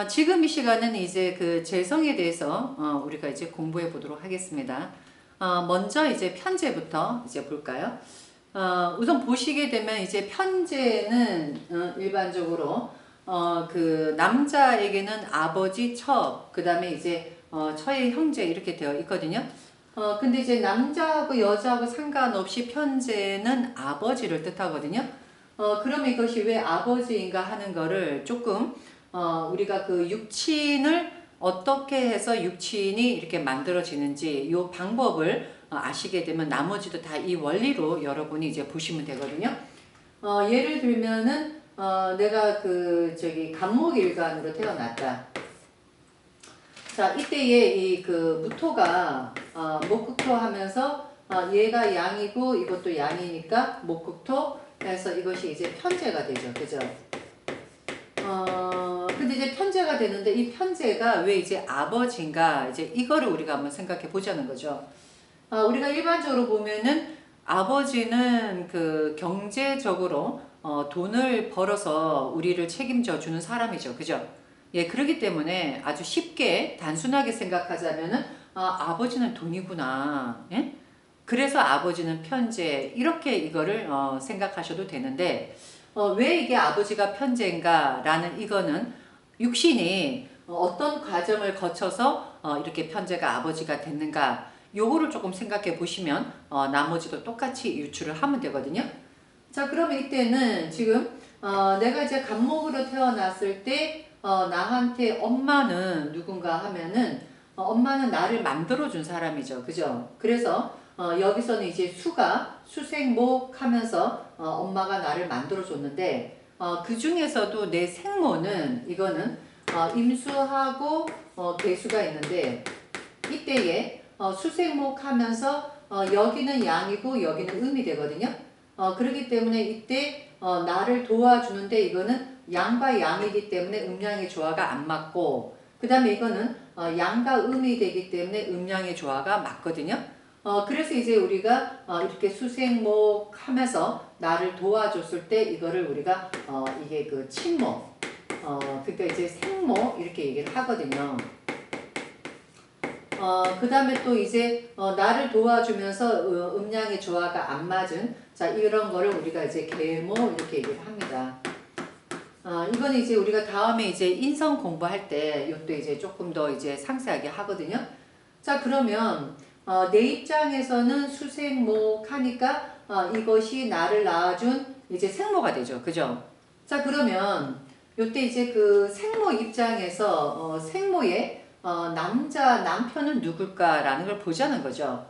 지금 이 시간은 이제 그 재성에 대해서 우리가 이제 공부해 보도록 하겠습니다. 먼저 이제 편제부터 이제 볼까요? 우선 보시게 되면 이제 편제는 일반적으로 그 남자에게는 아버지, 처, 그 다음에 이제 처의 형제 이렇게 되어 있거든요. 근데 이제 남자하고 여자하고 상관없이 편제는 아버지를 뜻하거든요. 그러면 이것이 왜 아버지인가 하는 거를 조금 우리가 그 육친을 어떻게 해서 육친이 이렇게 만들어지는지 이 방법을 아시게 되면 나머지도 다 이 원리로 여러분이 이제 보시면 되거든요. 예를 들면은 내가 그 저기 간목일간으로 태어났다. 자, 이때에 이 그 무토가 목극토 하면서 얘가 양이고 이것도 양이니까 목극토 해서 이것이 이제 편제가 되죠. 그죠? 근데 이제 편제가 되는데 이 편제가 왜 이제 아버지인가 이제 이거를 우리가 한번 생각해 보자는 거죠. 우리가 일반적으로 보면은 아버지는 그 경제적으로 돈을 벌어서 우리를 책임져 주는 사람이죠. 그죠? 예, 그렇기 때문에 아주 쉽게 단순하게 생각하자면은 아버지는 돈이구나. 예? 그래서 아버지는 편제 이렇게 이거를 생각하셔도 되는데 왜 이게 아버지가 편제인가 라는 이거는 육신이 어떤 과정을 거쳐서 이렇게 편제가 아버지가 됐는가 요거를 조금 생각해 보시면 나머지도 똑같이 유추를 하면 되거든요. 자, 그러면 이때는 지금 내가 이제 간목으로 태어났을 때 나한테 엄마는 누군가 하면은 엄마는 나를 만들어준 사람이죠. 그죠? 그래서 여기서는 이제 수가 수생목 하면서 엄마가 나를 만들어줬는데 그 중에서도 내 생모는 이거는 임수하고 계수가 있는데 이때에 수생목 하면서 여기는 양이고 여기는 음이 되거든요. 그렇기 때문에 이때 나를 도와주는데 이거는 양과 양이기 때문에 음양의 조화가 안 맞고 그 다음에 이거는 양과 음이 되기 때문에 음양의 조화가 맞거든요. 그래서 이제 우리가 이렇게 수생목 하면서 나를 도와줬을 때 이거를 우리가 이게 그 친모 그러니까 이제 생모 이렇게 얘기를 하거든요. 그 다음에 또 이제 나를 도와주면서 음양의 조화가 안 맞은 자 이런 거를 우리가 이제 계모 이렇게 얘기를 합니다. 이거는 이제 우리가 다음에 이제 인성 공부할 때 이것도 이제 조금 더 이제 상세하게 하거든요. 자 그러면 내 입장에서는 수생목 하니까 이것이 나를 낳아준 이제 생모가 되죠. 그죠? 자 그러면 요때 이제 그 생모 입장에서 생모의 남편은 누굴까라는 걸 보자는 거죠.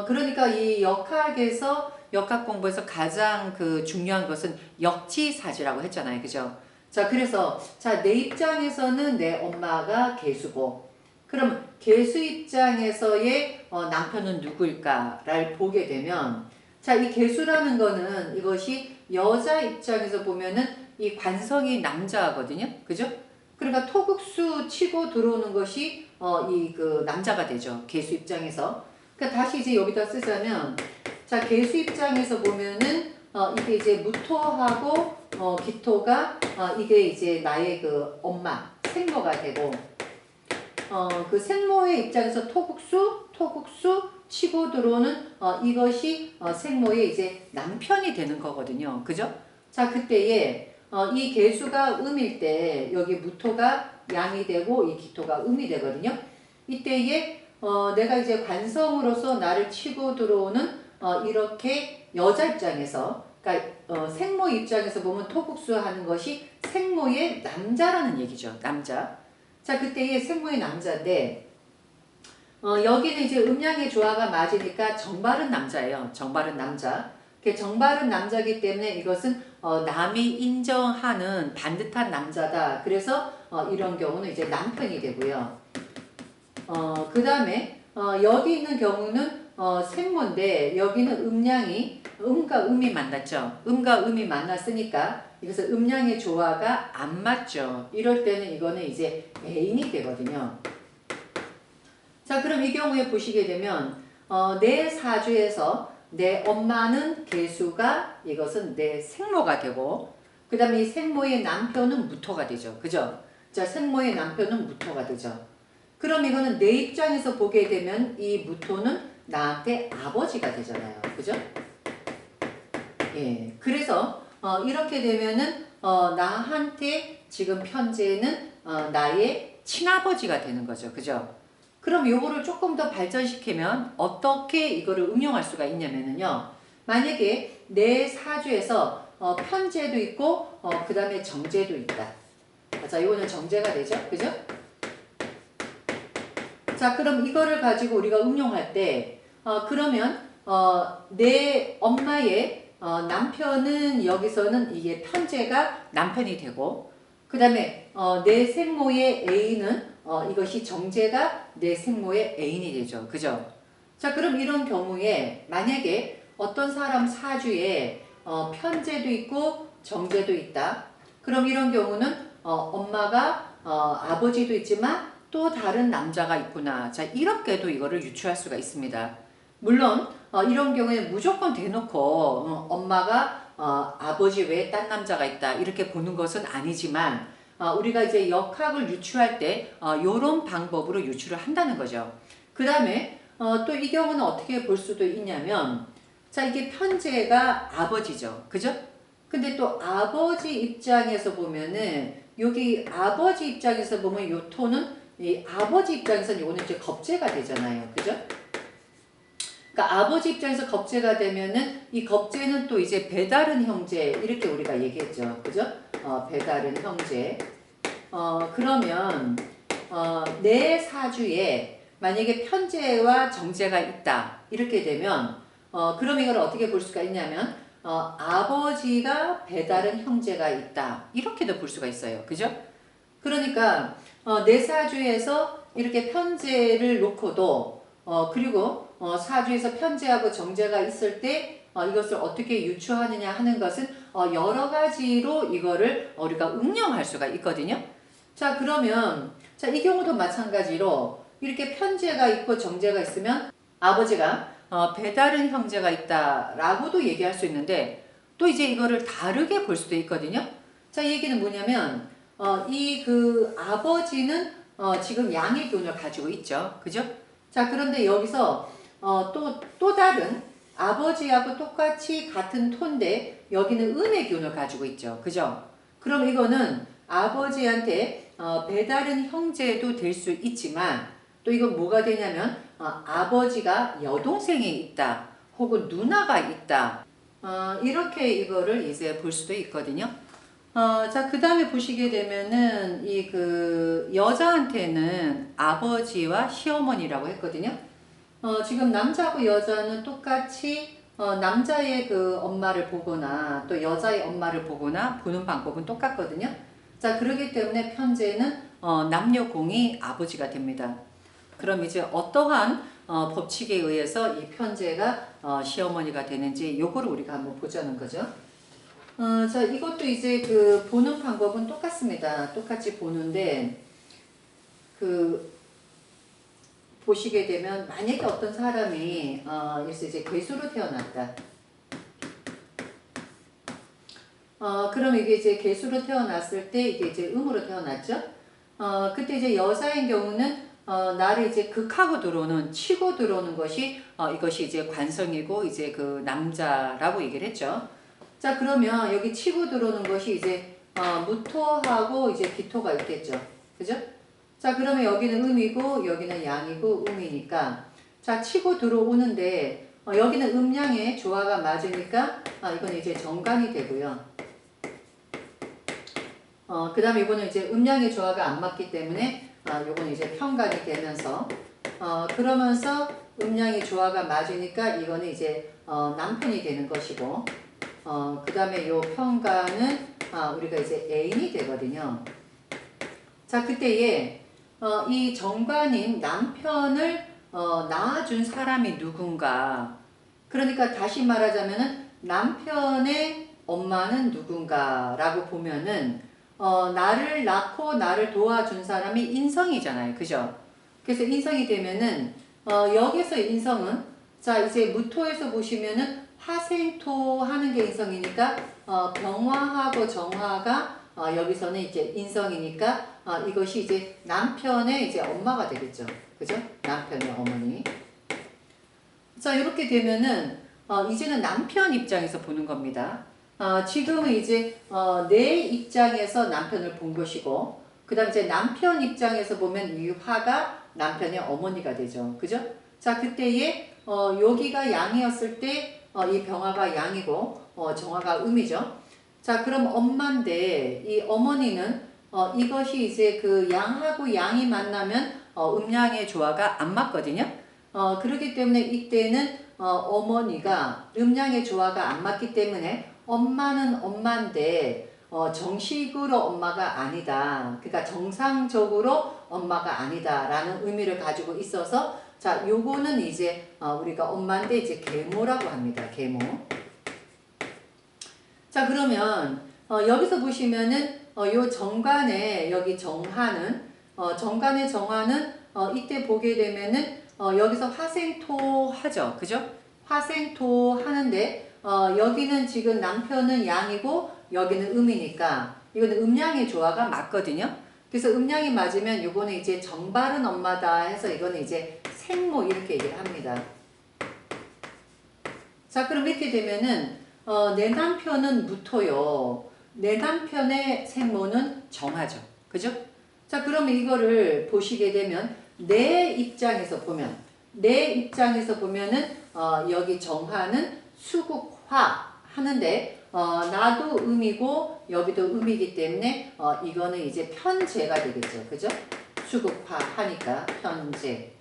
그러니까 이 역학에서 역학 공부에서 가장 그 중요한 것은 역지사지라고 했잖아요. 그죠? 자, 그래서 자, 내 입장에서는 내 엄마가 계수고 그럼 계수 입장에서의 남편은 누구일까를 보게 되면 자, 이 계수라는 거는 이것이 여자 입장에서 보면은 이 관성이 남자거든요. 그죠? 그러니까 토국수 치고 들어오는 것이 이 그 남자가 되죠. 계수 입장에서. 그러니까 다시 이제 여기다 쓰자면 자, 계수 입장에서 보면은 이게 이제 무토하고 기토가 이게 이제 나의 그 엄마 생모가 되고 그 생모의 입장에서 토국수 치고 들어오는 이것이 생모의 이제 남편이 되는 거거든요. 그죠? 자, 그때에 이 계수가 음일 때 여기 무토가 양이 되고 이 기토가 음이 되거든요. 이때에 내가 이제 관성으로서 나를 치고 들어오는 이렇게 여자 입장에서 그러니까 생모 입장에서 보면 토국수 하는 것이 생모의 남자라는 얘기죠. 남자. 자, 그때의 생모의 남자인데 여기는 이제 음양의 조화가 맞으니까 정발은 남자예요. 정발은 남자. 정발은 남자이기 때문에 이것은 남이 인정하는 반듯한 남자다. 그래서 이런 경우는 이제 남편이 되고요. 그 다음에 여기 있는 경우는 생모인데 여기는 음양이 음과 음이 만났죠. 음과 음이 만났으니까 이것은 음양의 조화가 안 맞죠. 이럴 때는 이거는 이제 애인이 되거든요. 자, 그럼 이 경우에 보시게 되면 내 사주에서 내 엄마는 계수가 이것은 내 생모가 되고 그 다음에 이 생모의 남편은 무토가 되죠. 그죠? 자, 생모의 남편은 무토가 되죠. 그럼 이거는 내 입장에서 보게 되면 이 무토는 나한테 아버지가 되잖아요. 그죠? 예. 그래서 이렇게 되면은 나한테 지금 편제는 나의 친아버지가 되는 거죠. 그죠? 그럼 요거를 조금 더 발전시키면 어떻게 이거를 응용할 수가 있냐면은요. 만약에 내 사주에서 편제도 있고 그 다음에 정제도 있다. 자, 이거는 정제가 되죠. 그죠? 자, 그럼 이거를 가지고 우리가 응용할 때 그러면 내 엄마의 남편은 여기서는 이게 편제가 남편이 되고 그 다음에 내 생모의 애인은 이것이 정제가 내 생모의 애인이 되죠. 그죠? 자, 그럼 이런 경우에 만약에 어떤 사람 사주에 편제도 있고 정제도 있다. 그럼 이런 경우는 엄마가 아버지도 있지만 또 다른 남자가 있구나. 자, 이렇게도 이거를 유추할 수가 있습니다. 물론 이런 경우에 무조건 대놓고 엄마가 아버지 외에 딴 남자가 있다 이렇게 보는 것은 아니지만 우리가 이제 역학을 유추할 때 이런 방법으로 유추를 한다는 거죠. 그 다음에 또 이 경우는 어떻게 볼 수도 있냐면 자, 이게 편제가 아버지죠. 그죠? 근데 또 아버지 입장에서 보면은 여기 아버지 입장에서 보면 요 토는 이 아버지 입장에서는 이거는 이제 겁재가 되잖아요. 그죠? 그러니까 아버지 입장에서 겁재가 되면은 이 겁재는 또 이제 배다른 형제 이렇게 우리가 얘기했죠. 그죠? 배다른 형제. 그러면 내 사주에 만약에 편제와 정제가 있다 이렇게 되면 그럼 이걸 어떻게 볼 수가 있냐면 아버지가 배다른 형제가 있다 이렇게도 볼 수가 있어요. 그죠? 그러니까 내 사주에서 이렇게 편제를 놓고도 그리고 사주에서 편제하고 정제가 있을 때 이것을 어떻게 유추하느냐 하는 것은 여러 가지로 이거를 우리가 응용할 수가 있거든요. 자, 그러면 자, 이 경우도 마찬가지로 이렇게 편제가 있고 정제가 있으면 아버지가 배다른 형제가 있다라고도 얘기할 수 있는데 또 이제 이거를 다르게 볼 수도 있거든요. 자, 이 얘기는 뭐냐면 이 그 아버지는 지금 양의 기운을 가지고 있죠. 그죠? 자, 그런데 여기서 또 다른 아버지하고 똑같이 같은 토인데 여기는 음의 기운을 가지고 있죠. 그죠? 그럼 이거는 아버지한테 배다른 형제도 될 수 있지만 또 이건 뭐가 되냐면 아버지가 여동생이 있다 혹은 누나가 있다 이렇게 이거를 이제 볼 수도 있거든요. 자, 그 다음에 보시게 되면은 이 그 여자한테는 아버지와 시어머니라고 했거든요. 지금 남자하고 여자는 똑같이 남자의 그 엄마를 보거나 또 여자의 엄마를 보거나 보는 방법은 똑같거든요. 자, 그렇기 때문에 편제는 남녀공이 아버지가 됩니다. 그럼 이제 어떠한 법칙에 의해서 이 편제가 시어머니가 되는지 요거를 우리가 한번 보자는 거죠. 자, 이것도 이제 그 보는 방법은 똑같습니다. 똑같이 보는데 그 보시게 되면 만약에 어떤 사람이 그래서 이제 괴수로 태어났다. 그럼 이게 이제 괴수로 태어났을 때 이게 이제 음으로 태어났죠. 그때 이제 여자인 경우는 나를 이제 극하고 들어오는 치고 들어오는 것이 이것이 이제 관성이고 이제 그 남자라고 얘기를 했죠. 자, 그러면 여기 치고 들어오는 것이 이제 무토하고 이제 기토가 있겠죠. 그죠? 자, 그러면 여기는 음이고 여기는 양이고 음이니까 자, 치고 들어오는데 여기는 음양의 조화가 맞으니까 이건 이제 정관이 되고요. 그 다음에 이거는 이제 음양의 조화가 안 맞기 때문에 요거는 이제 편관이 되면서 그러면서 음양의 조화가 맞으니까 이거는 이제 남편이 되는 것이고 그 다음에 요 편관은 우리가 이제 애인이 되거든요. 자, 그때에 이 정관인 남편을 낳아준 사람이 누군가. 그러니까 다시 말하자면은 남편의 엄마는 누군가라고 보면은 나를 낳고 나를 도와준 사람이 인성이잖아요. 그죠? 그래서 인성이 되면은 여기서 인성은 자, 이제 무토에서 보시면은 화생토 하는 게 인성이니까 병화하고 정화가 여기서는 이제 인성이니까 이것이 이제 남편의 이제 엄마가 되겠죠. 그죠? 남편의 어머니. 자, 이렇게 되면은 이제는 남편 입장에서 보는 겁니다. 지금은 이제 내 입장에서 남편을 본 것이고, 그 다음 이제 남편 입장에서 보면 이 화가 남편의 어머니가 되죠. 그죠? 자, 그때에 여기가 양이었을 때 이 병화가 양이고 정화가 음이죠. 자, 그럼 엄마인데 이 어머니는 이것이 이제 그 양하고 양이 만나면 음양의 조화가 안 맞거든요. 그렇기 때문에 이때는 어머니가 음양의 조화가 안 맞기 때문에 엄마는 엄마인데 정식으로 엄마가 아니다. 그러니까 정상적으로 엄마가 아니다 라는 의미를 가지고 있어서, 자, 요거는 이제 우리가 엄마인데 이제 계모라고 합니다. 계모. 자, 그러면 여기서 보시면은 요 정관에 여기 정화는 정관의 정화는 이때 보게 되면은 여기서 화생토 하죠. 그죠? 화생토 하는데 여기는 지금 남편은 양이고 여기는 음이니까 이거는 음양의 조화가 맞거든요. 그래서 음양이 맞으면 요거는 이제 정발은 엄마다 해서 이거는 이제 생모 이렇게 얘기를 합니다. 자, 그럼 이렇게 되면은 내 남편은 무토요. 내 남편의 생모는 정화죠. 그죠? 자, 그러면 이거를 보시게 되면 내 입장에서 보면은 여기 정화는 수국화 하는데 나도 음이고 여기도 음이기 때문에 이거는 이제 편제가 되겠죠. 그죠? 수국화 하니까 편제.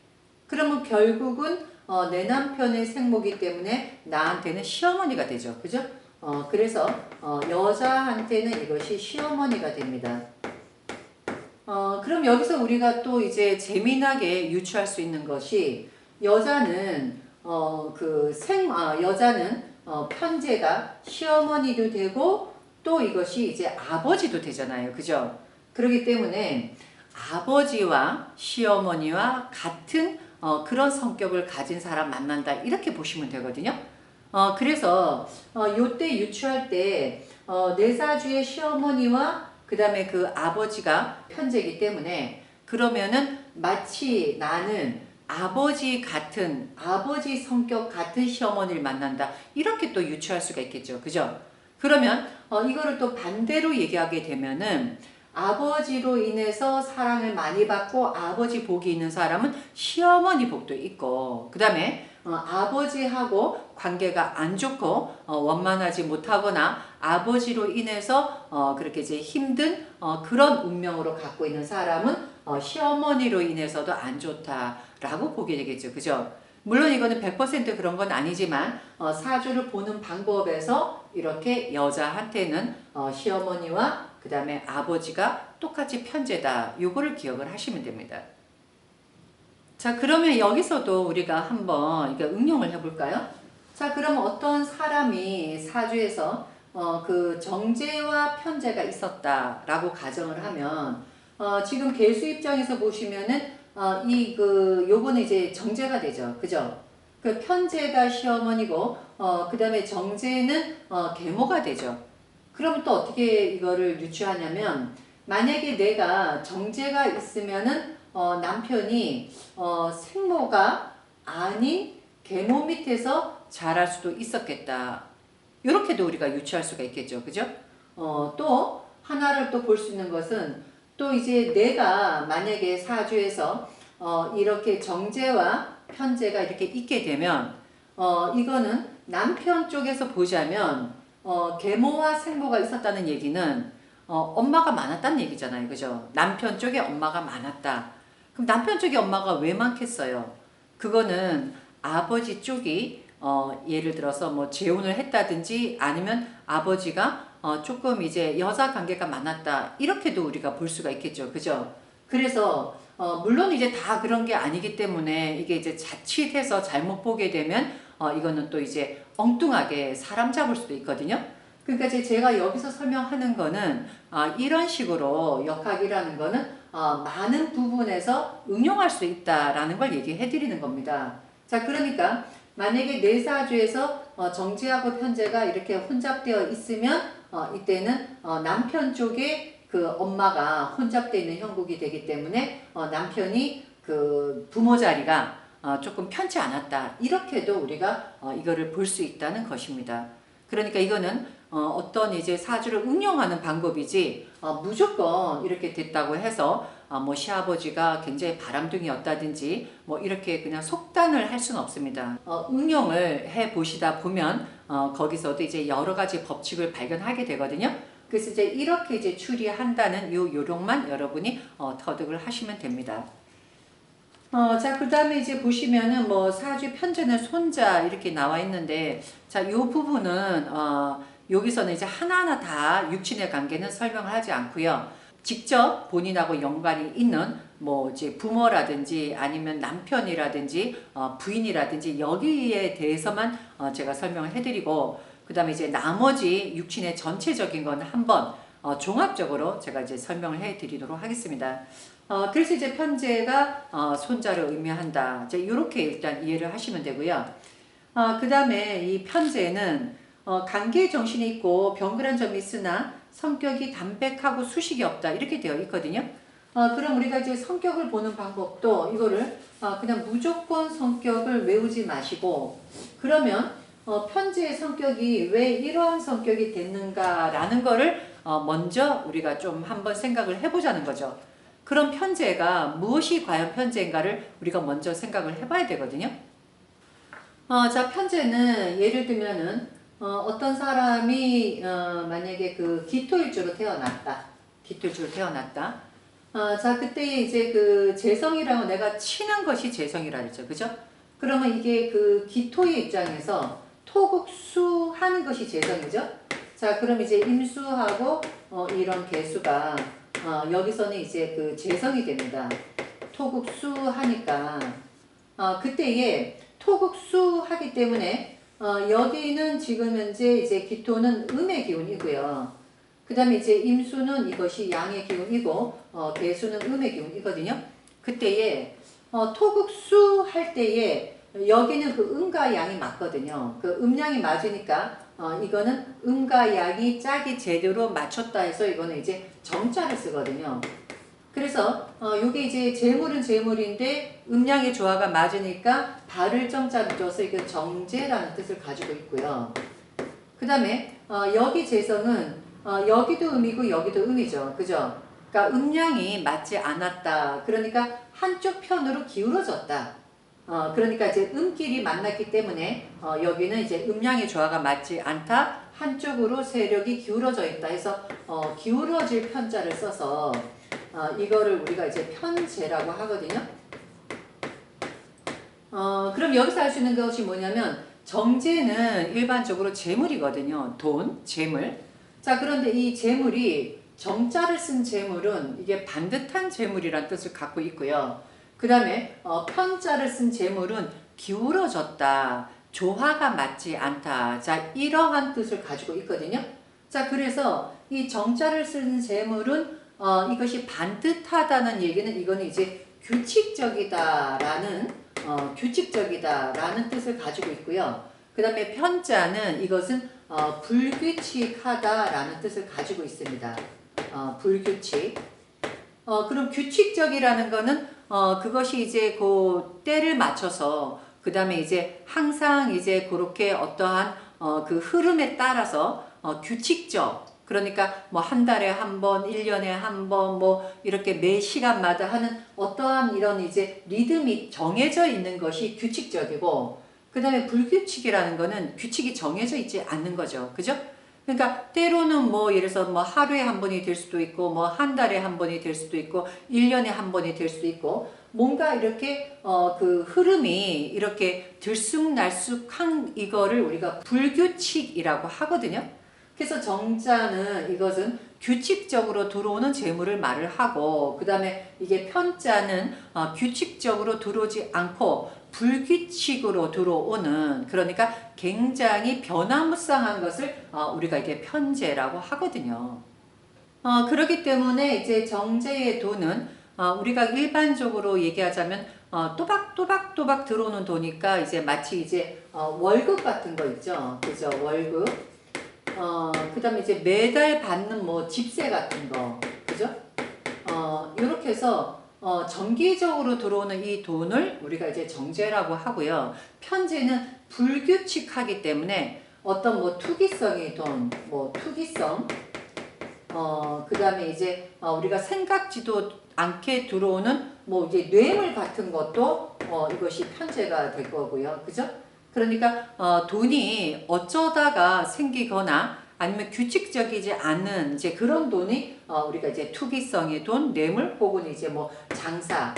그러면 결국은 내 남편의 생모기 때문에 나한테는 시어머니가 되죠. 그죠? 그래서 여자한테는 이것이 시어머니가 됩니다. 그럼 여기서 우리가 또 이제 재미나게 유추할 수 있는 것이 여자는 여자는 편제가 시어머니도 되고 또 이것이 이제 아버지도 되잖아요. 그죠? 그렇기 때문에 아버지와 시어머니와 같은 그런 성격을 가진 사람 만난다 이렇게 보시면 되거든요. 그래서 요때 유추할 때 내 사주의 시어머니와 그 다음에 그 아버지가 편제이기 때문에 그러면은 마치 나는 아버지 성격 같은 시어머니를 만난다 이렇게 또 유추할 수가 있겠죠. 그죠? 그러면 이거를 또 반대로 얘기하게 되면은 아버지로 인해서 사랑을 많이 받고 아버지 복이 있는 사람은 시어머니 복도 있고, 그 다음에 아버지하고 관계가 안 좋고 원만하지 못하거나 아버지로 인해서 그렇게 이제 힘든 그런 운명으로 갖고 있는 사람은 시어머니로 인해서도 안 좋다라고 보게 되겠죠. 그죠? 물론 이거는 100% 그런 건 아니지만 사주를 보는 방법에서 이렇게 여자한테는 시어머니와 그 다음에 아버지가 똑같이 편제다. 요거를 기억을 하시면 됩니다. 자, 그러면 여기서도 우리가 한번 응용을 해볼까요? 자, 그럼 어떤 사람이 사주에서 그 정제와 편제가 있었다라고 가정을 하면 지금 개수 입장에서 보시면은 요거는 이제 정제가 되죠. 그죠? 그 편제가 시어머니고 그 다음에 정제는 계모가 되죠. 그럼 또 어떻게 이거를 유추하냐면 만약에 내가 정제가 있으면은 남편이 생모가 아닌 계모 밑에서 자랄 수도 있었겠다. 이렇게도 우리가 유추할 수가 있겠죠. 그죠? 또 하나를 또 볼 수 있는 것은 또 이제 내가 만약에 사주에서 이렇게 정제와 편제가 이렇게 있게 되면 이거는 남편 쪽에서 보자면 계모와 생모가 있었다는 얘기는 엄마가 많았다는 얘기잖아요. 그죠? 남편 쪽에 엄마가 많았다. 그럼 남편 쪽에 엄마가 왜 많겠어요? 그거는 아버지 쪽이 예를 들어서 뭐 재혼을 했다든지 아니면 아버지가 조금 이제 여자 관계가 많았다. 이렇게도 우리가 볼 수가 있겠죠. 그죠? 그래서 물론 이제 다 그런 게 아니기 때문에 이게 이제 자칫해서 잘못 보게 되면 이거는 또 이제 엉뚱하게 사람 잡을 수도 있거든요. 그러니까 제가 여기서 설명하는 거는 이런 식으로 역학이라는 거는 많은 부분에서 응용할 수 있다라는 걸 얘기해 드리는 겁니다. 자, 그러니까 만약에 내 사주에서 정제하고 편제가 이렇게 혼잡되어 있으면 이때는 남편 쪽에 그 엄마가 혼잡돼 있는 형국이 되기 때문에 남편이 그 부모 자리가 조금 편치 않았다. 이렇게도 우리가 이거를 볼 수 있다는 것입니다. 그러니까 이거는 어떤 이제 사주를 응용하는 방법이지 무조건 이렇게 됐다고 해서 뭐 시아버지가 굉장히 바람둥이였다든지 뭐 이렇게 그냥 속단을 할 수는 없습니다. 응용을 해 보시다 보면 거기서도 이제 여러 가지 법칙을 발견하게 되거든요. 그래서 이제 이렇게 이제 추리한다는 요 요령만 여러분이 터득을 하시면 됩니다. 자, 그 다음에 이제 보시면은 뭐 사주 편제는 손자 이렇게 나와 있는데, 자, 요 부분은, 여기서는 이제 하나하나 다 육친의 관계는 설명을 하지 않고요. 직접 본인하고 연관이 있는 뭐 이제 부모라든지 아니면 남편이라든지 부인이라든지 여기에 대해서만 제가 설명을 해드리고, 그 다음에 이제 나머지 육친의 전체적인 건 한번 종합적으로 제가 이제 설명을 해드리도록 하겠습니다. 그래서 이제 편제가 손자를 의미한다. 이제 이렇게 일단 이해를 하시면 되고요. 그 다음에 이 편제는 관계 정신이 있고 병그란 점이 있으나 성격이 담백하고 수식이 없다. 이렇게 되어 있거든요. 그럼 우리가 이제 성격을 보는 방법도 이거를 그냥 무조건 성격을 외우지 마시고, 그러면 편제의 성격이 왜 이러한 성격이 됐는가라는 거를 먼저 우리가 좀 한번 생각을 해보자는 거죠. 그런 편제가 무엇이 과연 편제인가를 우리가 먼저 생각을 해봐야 되거든요. 자, 편제는 예를 들면은 어떤 사람이 만약에 그 기토일주로 태어났다. 기토일주로 태어났다. 자, 그때 이제 그 재성이라고 내가 치는 것이 재성이라 그랬죠. 그죠? 그러면 이게 그 기토의 입장에서 토국수 하는 것이 재성이죠. 자, 그럼 이제 임수하고 이런 개수가 여기서는 이제 그 재성이 됩니다. 토국수 하니까 그때에 토국수 하기 때문에 여기는 지금 현재 이제 기토는 음의 기운이고요. 그 다음에 이제 임수는 이것이 양의 기운이고 개수는 음의 기운이거든요. 그때에 토국수 할 때에 여기는 그 음과 양이 맞거든요. 그 음양이 맞으니까 이거는 음과 양이 짝이 제대로 맞췄다 해서 이거는 이제 정자를 쓰거든요. 그래서 요게 이제 재물은 재물인데 음양의 조화가 맞으니까 발을 정자를 줘서 이게 정제라는 뜻을 가지고 있고요. 그 다음에 여기 재성은 여기도 음이고 여기도 음이죠. 그죠? 그러니까 음양이 맞지 않았다. 그러니까 한쪽 편으로 기울어졌다. 그러니까 이제 음끼리 만났기 때문에 여기는 이제 음양의 조화가 맞지 않다. 한쪽으로 세력이 기울어져 있다 해서 기울어질 편자를 써서 이거를 우리가 이제 편제라고 하거든요. 그럼 여기서 알 수 있는 것이 뭐냐면 정제는 일반적으로 재물이거든요. 돈, 재물. 자, 그런데 이 재물이 정자를 쓴 재물은 이게 반듯한 재물이란 뜻을 갖고 있고요. 그 다음에 편자를 쓴 재물은 기울어졌다. 조화가 맞지 않다. 자, 이러한 뜻을 가지고 있거든요. 자, 그래서 이 정자를 쓰는 재물은 이것이 반듯하다는 얘기는 이거는 이제 규칙적이다라는 규칙적이다라는 뜻을 가지고 있고요. 그 다음에 편자는 이것은 불규칙하다라는 뜻을 가지고 있습니다. 불규칙. 그럼 규칙적이라는 거는 그것이 이제 그 때를 맞춰서 그 다음에 이제 항상 이제 그렇게 어떠한 그 흐름에 따라서 규칙적, 그러니까 뭐 한 달에 한 번, 1년에 한 번, 뭐 이렇게 매 시간마다 하는 어떠한 이런 이제 리듬이 정해져 있는 것이 규칙적이고, 그 다음에 불규칙이라는 거는 규칙이 정해져 있지 않는 거죠. 그죠? 그러니까 때로는 뭐 예를 들어서 뭐 하루에 한 번이 될 수도 있고 뭐 한 달에 한 번이 될 수도 있고 1년에 한 번이 될 수도 있고, 뭔가 이렇게 그 흐름이 이렇게 들쑥날쑥한 이거를 우리가 불규칙이라고 하거든요. 그래서 정자는 이것은 규칙적으로 들어오는 재물을 말을 하고, 그 다음에 이게 편자는 규칙적으로 들어오지 않고 불규칙으로 들어오는, 그러니까 굉장히 변화무쌍한 것을 우리가 이게 편제라고 하거든요. 그렇기 때문에 이제 정제의 돈은 우리가 일반적으로 얘기하자면 또박또박 들어오는 돈이니까 이제 마치 이제 월급 같은 거 있죠. 그죠? 월급. 그 다음에 이제 매달 받는 뭐 집세 같은 거, 그죠? 이렇게 해서, 정기적으로 들어오는 이 돈을 우리가 이제 정제라고 하고요. 편제는 불규칙하기 때문에 어떤 뭐 투기성의 돈, 뭐 투기성, 그 다음에 이제 우리가 생각지도 않게 들어오는 뭐 이제 뇌물 같은 것도 이것이 편제가 될 거고요. 그죠? 그러니까 돈이 어쩌다가 생기거나 아니면 규칙적이지 않은 이제 그런 돈이 우리가 이제 투기성의 돈, 뇌물 혹은 이제 뭐 장사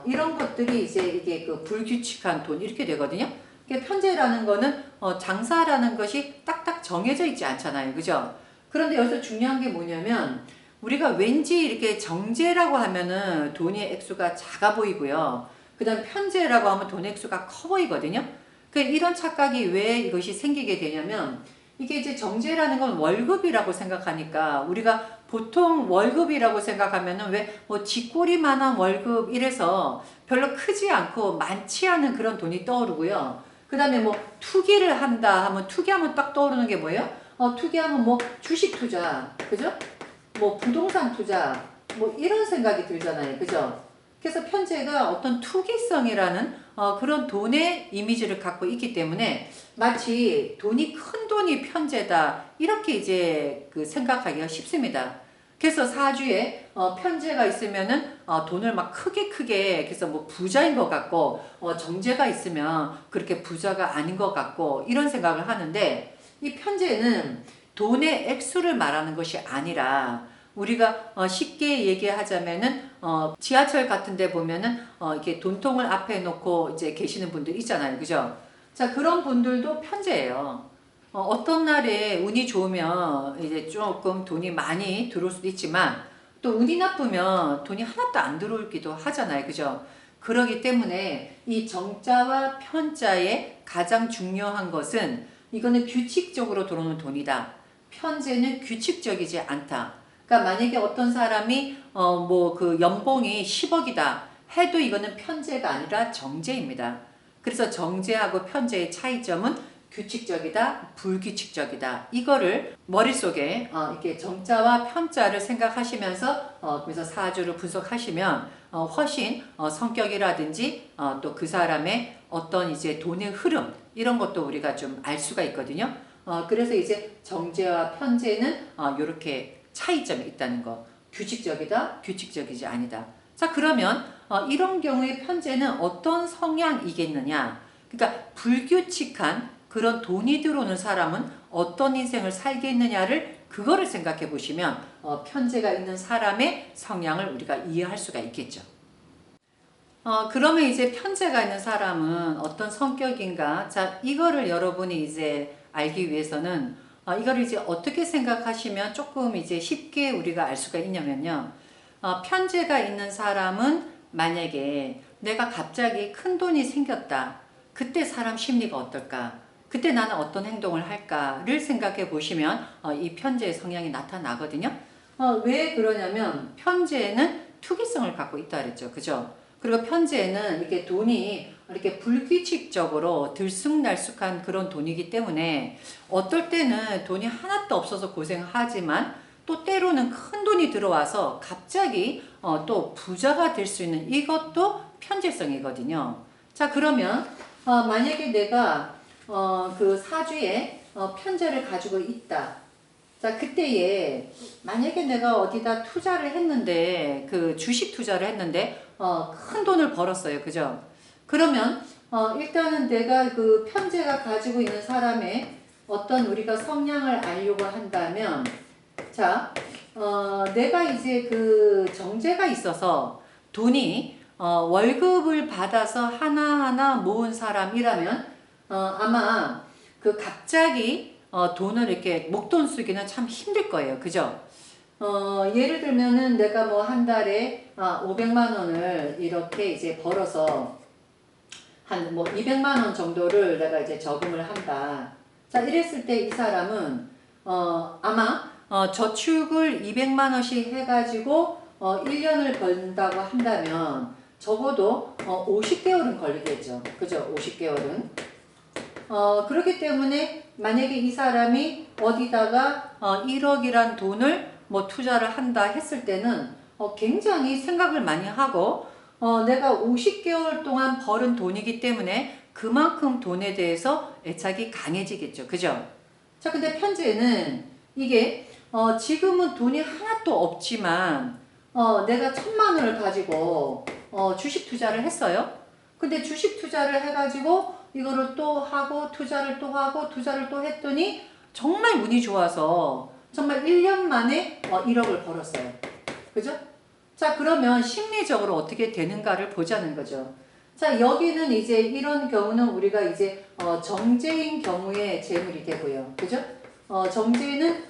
이런 것들이 이제 이게 그 불규칙한 돈 이렇게 되거든요. 편제라는 거는 장사라는 것이 딱딱 정해져 있지 않잖아요. 그죠? 그런데 여기서 중요한 게 뭐냐면 우리가 왠지 이렇게 정제라고 하면은 돈의 액수가 작아 보이고요. 그 다음 편제라고 하면 돈의 액수가 커 보이거든요. 이런 착각이 왜 이것이 생기게 되냐면 이게 이제 정제라는 건 월급이라고 생각하니까 우리가 보통 월급이라고 생각하면은 왜 뭐 쥐꼬리만한 월급 이래서 별로 크지 않고 많지 않은 그런 돈이 떠오르고요. 그 다음에 뭐 투기를 한다 하면 투기하면 딱 떠오르는 게 뭐예요? 투기하면 뭐 주식 투자, 그죠? 뭐 부동산 투자, 뭐 이런 생각이 들잖아요. 그죠? 그래서 편제가 어떤 투기성이라는 그런 돈의 이미지를 갖고 있기 때문에 마치 돈이 큰 돈이 편제다 이렇게 이제 그 생각하기가 쉽습니다. 그래서 사주에 편제가 있으면은 돈을 막 크게 그래서 뭐 부자인 것 같고 정제가 있으면 그렇게 부자가 아닌 것 같고 이런 생각을 하는데 이 편제는 돈의 액수를 말하는 것이 아니라 우리가 쉽게 얘기하자면은 지하철 같은 데 보면은 이렇게 돈통을 앞에 놓고 이제 계시는 분들 있잖아요. 그죠? 자, 그런 분들도 편제예요. 어떤 날에 운이 좋으면 이제 조금 돈이 많이 들어올 수도 있지만 또 운이 나쁘면 돈이 하나도 안 들어오기도 하잖아요. 그죠? 그러기 때문에 이 정자와 편자의 가장 중요한 것은 이거는 규칙적으로 들어오는 돈이다. 편제는 규칙적이지 않다. 그러니까 만약에 어떤 사람이 뭐 그 연봉이 10억이다 해도 이거는 편제가 아니라 정제입니다. 그래서 정제하고 편제의 차이점은 규칙적이다, 불규칙적이다. 이거를 머릿속에 이렇게 정자와 편자를 생각하시면서 그래서 사주를 분석하시면 훨씬 성격이라든지 또 그 사람의 어떤 이제 돈의 흐름 이런 것도 우리가 좀 알 수가 있거든요. 그래서 이제 정제와 편제는 이렇게 차이점이 있다는 거. 규칙적이다, 규칙적이지 아니다. 자, 그러면 이런 경우에 편제는 어떤 성향이겠느냐? 그러니까 불규칙한 그런 돈이 들어오는 사람은 어떤 인생을 살겠느냐를 그거를 생각해 보시면 편제가 있는 사람의 성향을 우리가 이해할 수가 있겠죠. 그러면 이제 편제가 있는 사람은 어떤 성격인가? 자, 이거를 여러분이 이제 알기 위해서는 이거를 이제 어떻게 생각하시면 조금 이제 쉽게 우리가 알 수가 있냐면요. 편제가 있는 사람은 만약에 내가 갑자기 큰 돈이 생겼다. 그때 사람 심리가 어떨까? 그때 나는 어떤 행동을 할까를 생각해 보시면 이 편제의 성향이 나타나거든요. 왜 그러냐면 편제에는 투기성을 갖고 있다 그랬죠. 그죠? 그리고 편제에는 이렇게 돈이 이렇게 불규칙적으로 들쑥날쑥한 그런 돈이기 때문에 어떨 때는 돈이 하나도 없어서 고생하지만 또 때로는 큰 돈이 들어와서 갑자기 또 부자가 될 수 있는 이것도 편제성이거든요. 자, 그러면 만약에 내가 그 사주에 편제를 가지고 있다. 자, 그때에 만약에 내가 어디다 투자를 했는데 그 주식 투자를 했는데 큰 돈을 벌었어요. 그죠? 그러면 일단은 내가 그 편제가 가지고 있는 사람의 어떤 우리가 성향을 알려고 한다면 자, 내가 이제 그 정제가 있어서 돈이 월급을 받아서 하나하나 모은 사람이라면 아마 그 갑자기 돈을 이렇게 목돈 쓰기는 참 힘들 거예요. 그죠? 예를 들면은 내가 뭐 한 달에 500만 원을 이렇게 이제 벌어서 한 뭐 200만 원 정도를 내가 이제 저금을 한다. 자, 이랬을 때 이 사람은 아마 저축을 200만 원씩 해가지고 1년을 번다고 한다면 적어도 50개월은 걸리겠죠. 그죠? 50개월은. 그렇기 때문에 만약에 이 사람이 어디다가 1억이란 돈을 뭐 투자를 한다 했을 때는 굉장히 생각을 많이 하고 내가 50개월 동안 벌은 돈이기 때문에 그만큼 돈에 대해서 애착이 강해지겠죠. 그죠? 자, 근데 편제는 이게 지금은 돈이 하나도 없지만 내가 1,000만 원을 가지고 주식 투자를 했어요. 근데 주식 투자를 해가지고 이거를 또 하고 투자를 또 하고 투자를 또 했더니 정말 운이 좋아서 정말 1년 만에 1억을 벌었어요. 그죠? 자, 그러면 심리적으로 어떻게 되는가를 보자는 거죠. 자, 여기는 이제 이런 경우는 우리가 이제 정제인 경우의 재물이 되고요. 그죠? 정제는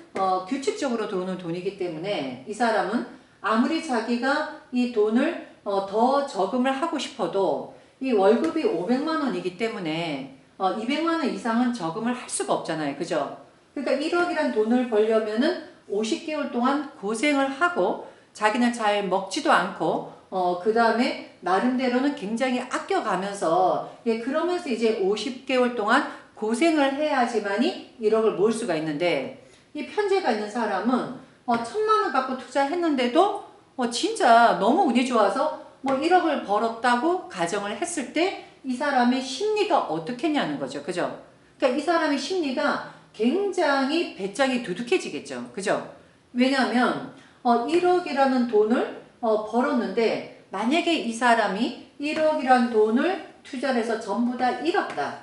규칙적으로 들어오는 돈이기 때문에 이 사람은 아무리 자기가 이 돈을 더 저금을 하고 싶어도 이 월급이 500만 원이기 때문에 200만 원 이상은 저금을 할 수가 없잖아요. 그죠? 그러니까 1억이란 돈을 벌려면은 50개월 동안 고생을 하고 자기는 잘 먹지도 않고 그 다음에 나름대로는 굉장히 아껴가면서 그러면서 이제 50개월 동안 고생을 해야지만이 1억을 모을 수가 있는데 이 편제가 있는 사람은 1,000만 원 갖고 투자했는데도 진짜 너무 운이 좋아서 뭐 1억을 벌었다고 가정을 했을 때 이 사람의 심리가 어떻겠냐는 거죠. 그죠? 그러니까 이 사람의 심리가 굉장히 배짱이 두둑해지겠죠. 그죠? 왜냐하면 1억이라는 돈을 벌었는데 만약에 이 사람이 1억이라는 돈을 투자를 해서 전부 다 잃었다.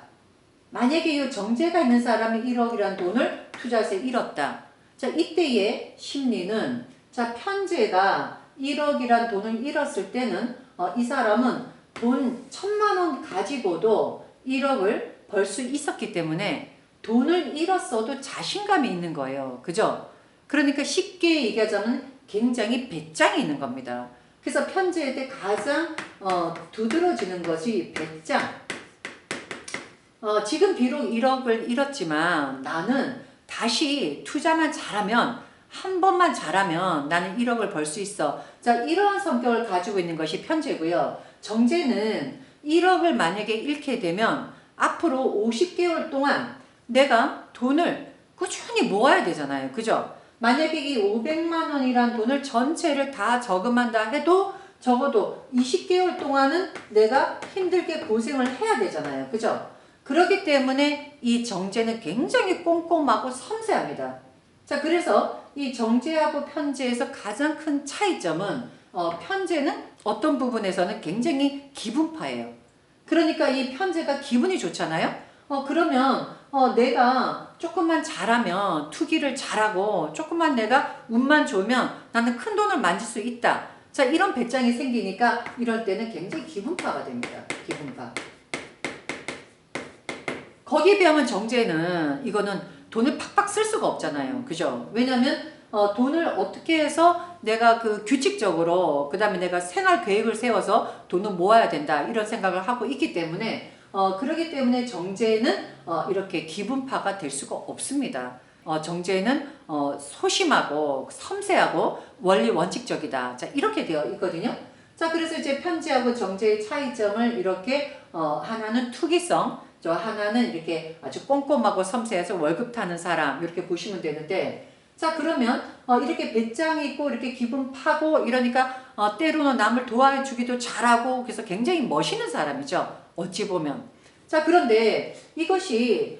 만약에 이 정제가 있는 사람이 1억이라는 돈을 투자해서 잃었다. 자, 이때의 심리는 자, 편제가 1억이란 돈을 잃었을 때는 이 사람은 돈 1,000만 원 가지고도 1억을 벌 수 있었기 때문에 돈을 잃었어도 자신감이 있는 거예요. 그죠? 그러니까 쉽게 얘기하자면 굉장히 배짱이 있는 겁니다. 그래서 편제할 때 가장 두드러지는 것이 배짱. 지금 비록 1억을 잃었지만 나는 다시 투자만 잘하면 한 번만 잘하면 나는 1억을 벌 수 있어. 자, 이러한 성격을 가지고 있는 것이 편제고요. 정제는 1억을 만약에 잃게 되면 앞으로 50개월 동안 내가 돈을 꾸준히 모아야 되잖아요. 그죠? 만약에 이 500만 원이란 돈을 전체를 다 저금한다 해도 적어도 20개월 동안은 내가 힘들게 고생을 해야 되잖아요. 그죠? 그렇기 때문에 이 정제는 굉장히 꼼꼼하고 섬세합니다. 자, 그래서 이 정제하고 편제에서 가장 큰 차이점은 편제는 어떤 부분에서는 굉장히 기분파예요. 그러니까 이 편제가 기분이 좋잖아요. 그러면 내가 조금만 잘하면 투기를 잘하고 조금만 내가 운만 좋으면 나는 큰 돈을 만질 수 있다. 자, 이런 배짱이 생기니까 이럴 때는 굉장히 기분파가 됩니다. 기분파. 거기에 비하면 정제는 이거는 돈을 팍팍 쓸 수가 없잖아요. 그죠? 왜냐면 돈을 어떻게 해서 내가 그 규칙적으로 그 다음에 내가 생활 계획을 세워서 돈을 모아야 된다 이런 생각을 하고 있기 때문에 그렇기 때문에 정제는 이렇게 기분파가 될 수가 없습니다. 정제는 소심하고 섬세하고 원리 원칙적이다. 자, 이렇게 되어 있거든요. 자, 그래서 이제 편제하고 정제의 차이점을 이렇게 하나는 투기성, 저 하나는 이렇게 아주 꼼꼼하고 섬세해서 월급 타는 사람 이렇게 보시면 되는데, 자, 그러면 이렇게 배짱이 있고 이렇게 기분 파고 이러니까 때로는 남을 도와주기도 잘하고 그래서 굉장히 멋있는 사람이죠. 어찌 보면. 자, 그런데 이것이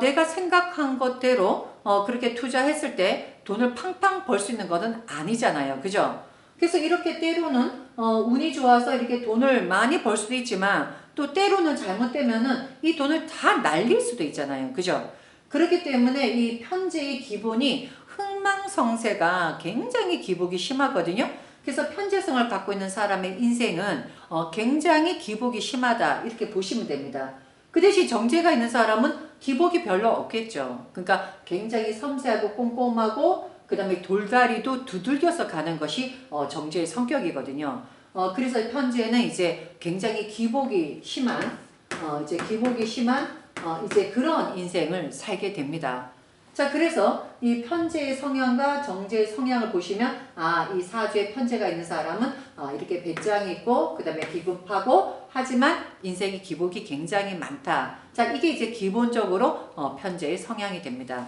내가 생각한 것대로 그렇게 투자했을 때 돈을 팡팡 벌 수 있는 것은 아니잖아요. 그죠? 그래서 이렇게 때로는 운이 좋아서 이렇게 돈을 많이 벌 수도 있지만 또 때로는 잘못되면은 이 돈을 다 날릴 수도 있잖아요. 그죠? 그렇기 때문에 이 편제의 기본이 흥망성쇠가 굉장히 기복이 심하거든요. 그래서 편제성을 갖고 있는 사람의 인생은 굉장히 기복이 심하다 이렇게 보시면 됩니다. 그 대신 정제가 있는 사람은 기복이 별로 없겠죠. 그러니까 굉장히 섬세하고 꼼꼼하고 그 다음에 돌다리도 두들겨서 가는 것이 정제의 성격이거든요. 그래서 편제는 이제 굉장히 기복이 심한 이제 그런 인생을 살게 됩니다. 자, 그래서 이 편제의 성향과 정제의 성향을 보시면 이 사주에 편제가 있는 사람은 이렇게 배짱이 있고 그 다음에 비겁하고 하지만 인생의 기복이 굉장히 많다. 자, 이게 이제 기본적으로 편제의 성향이 됩니다.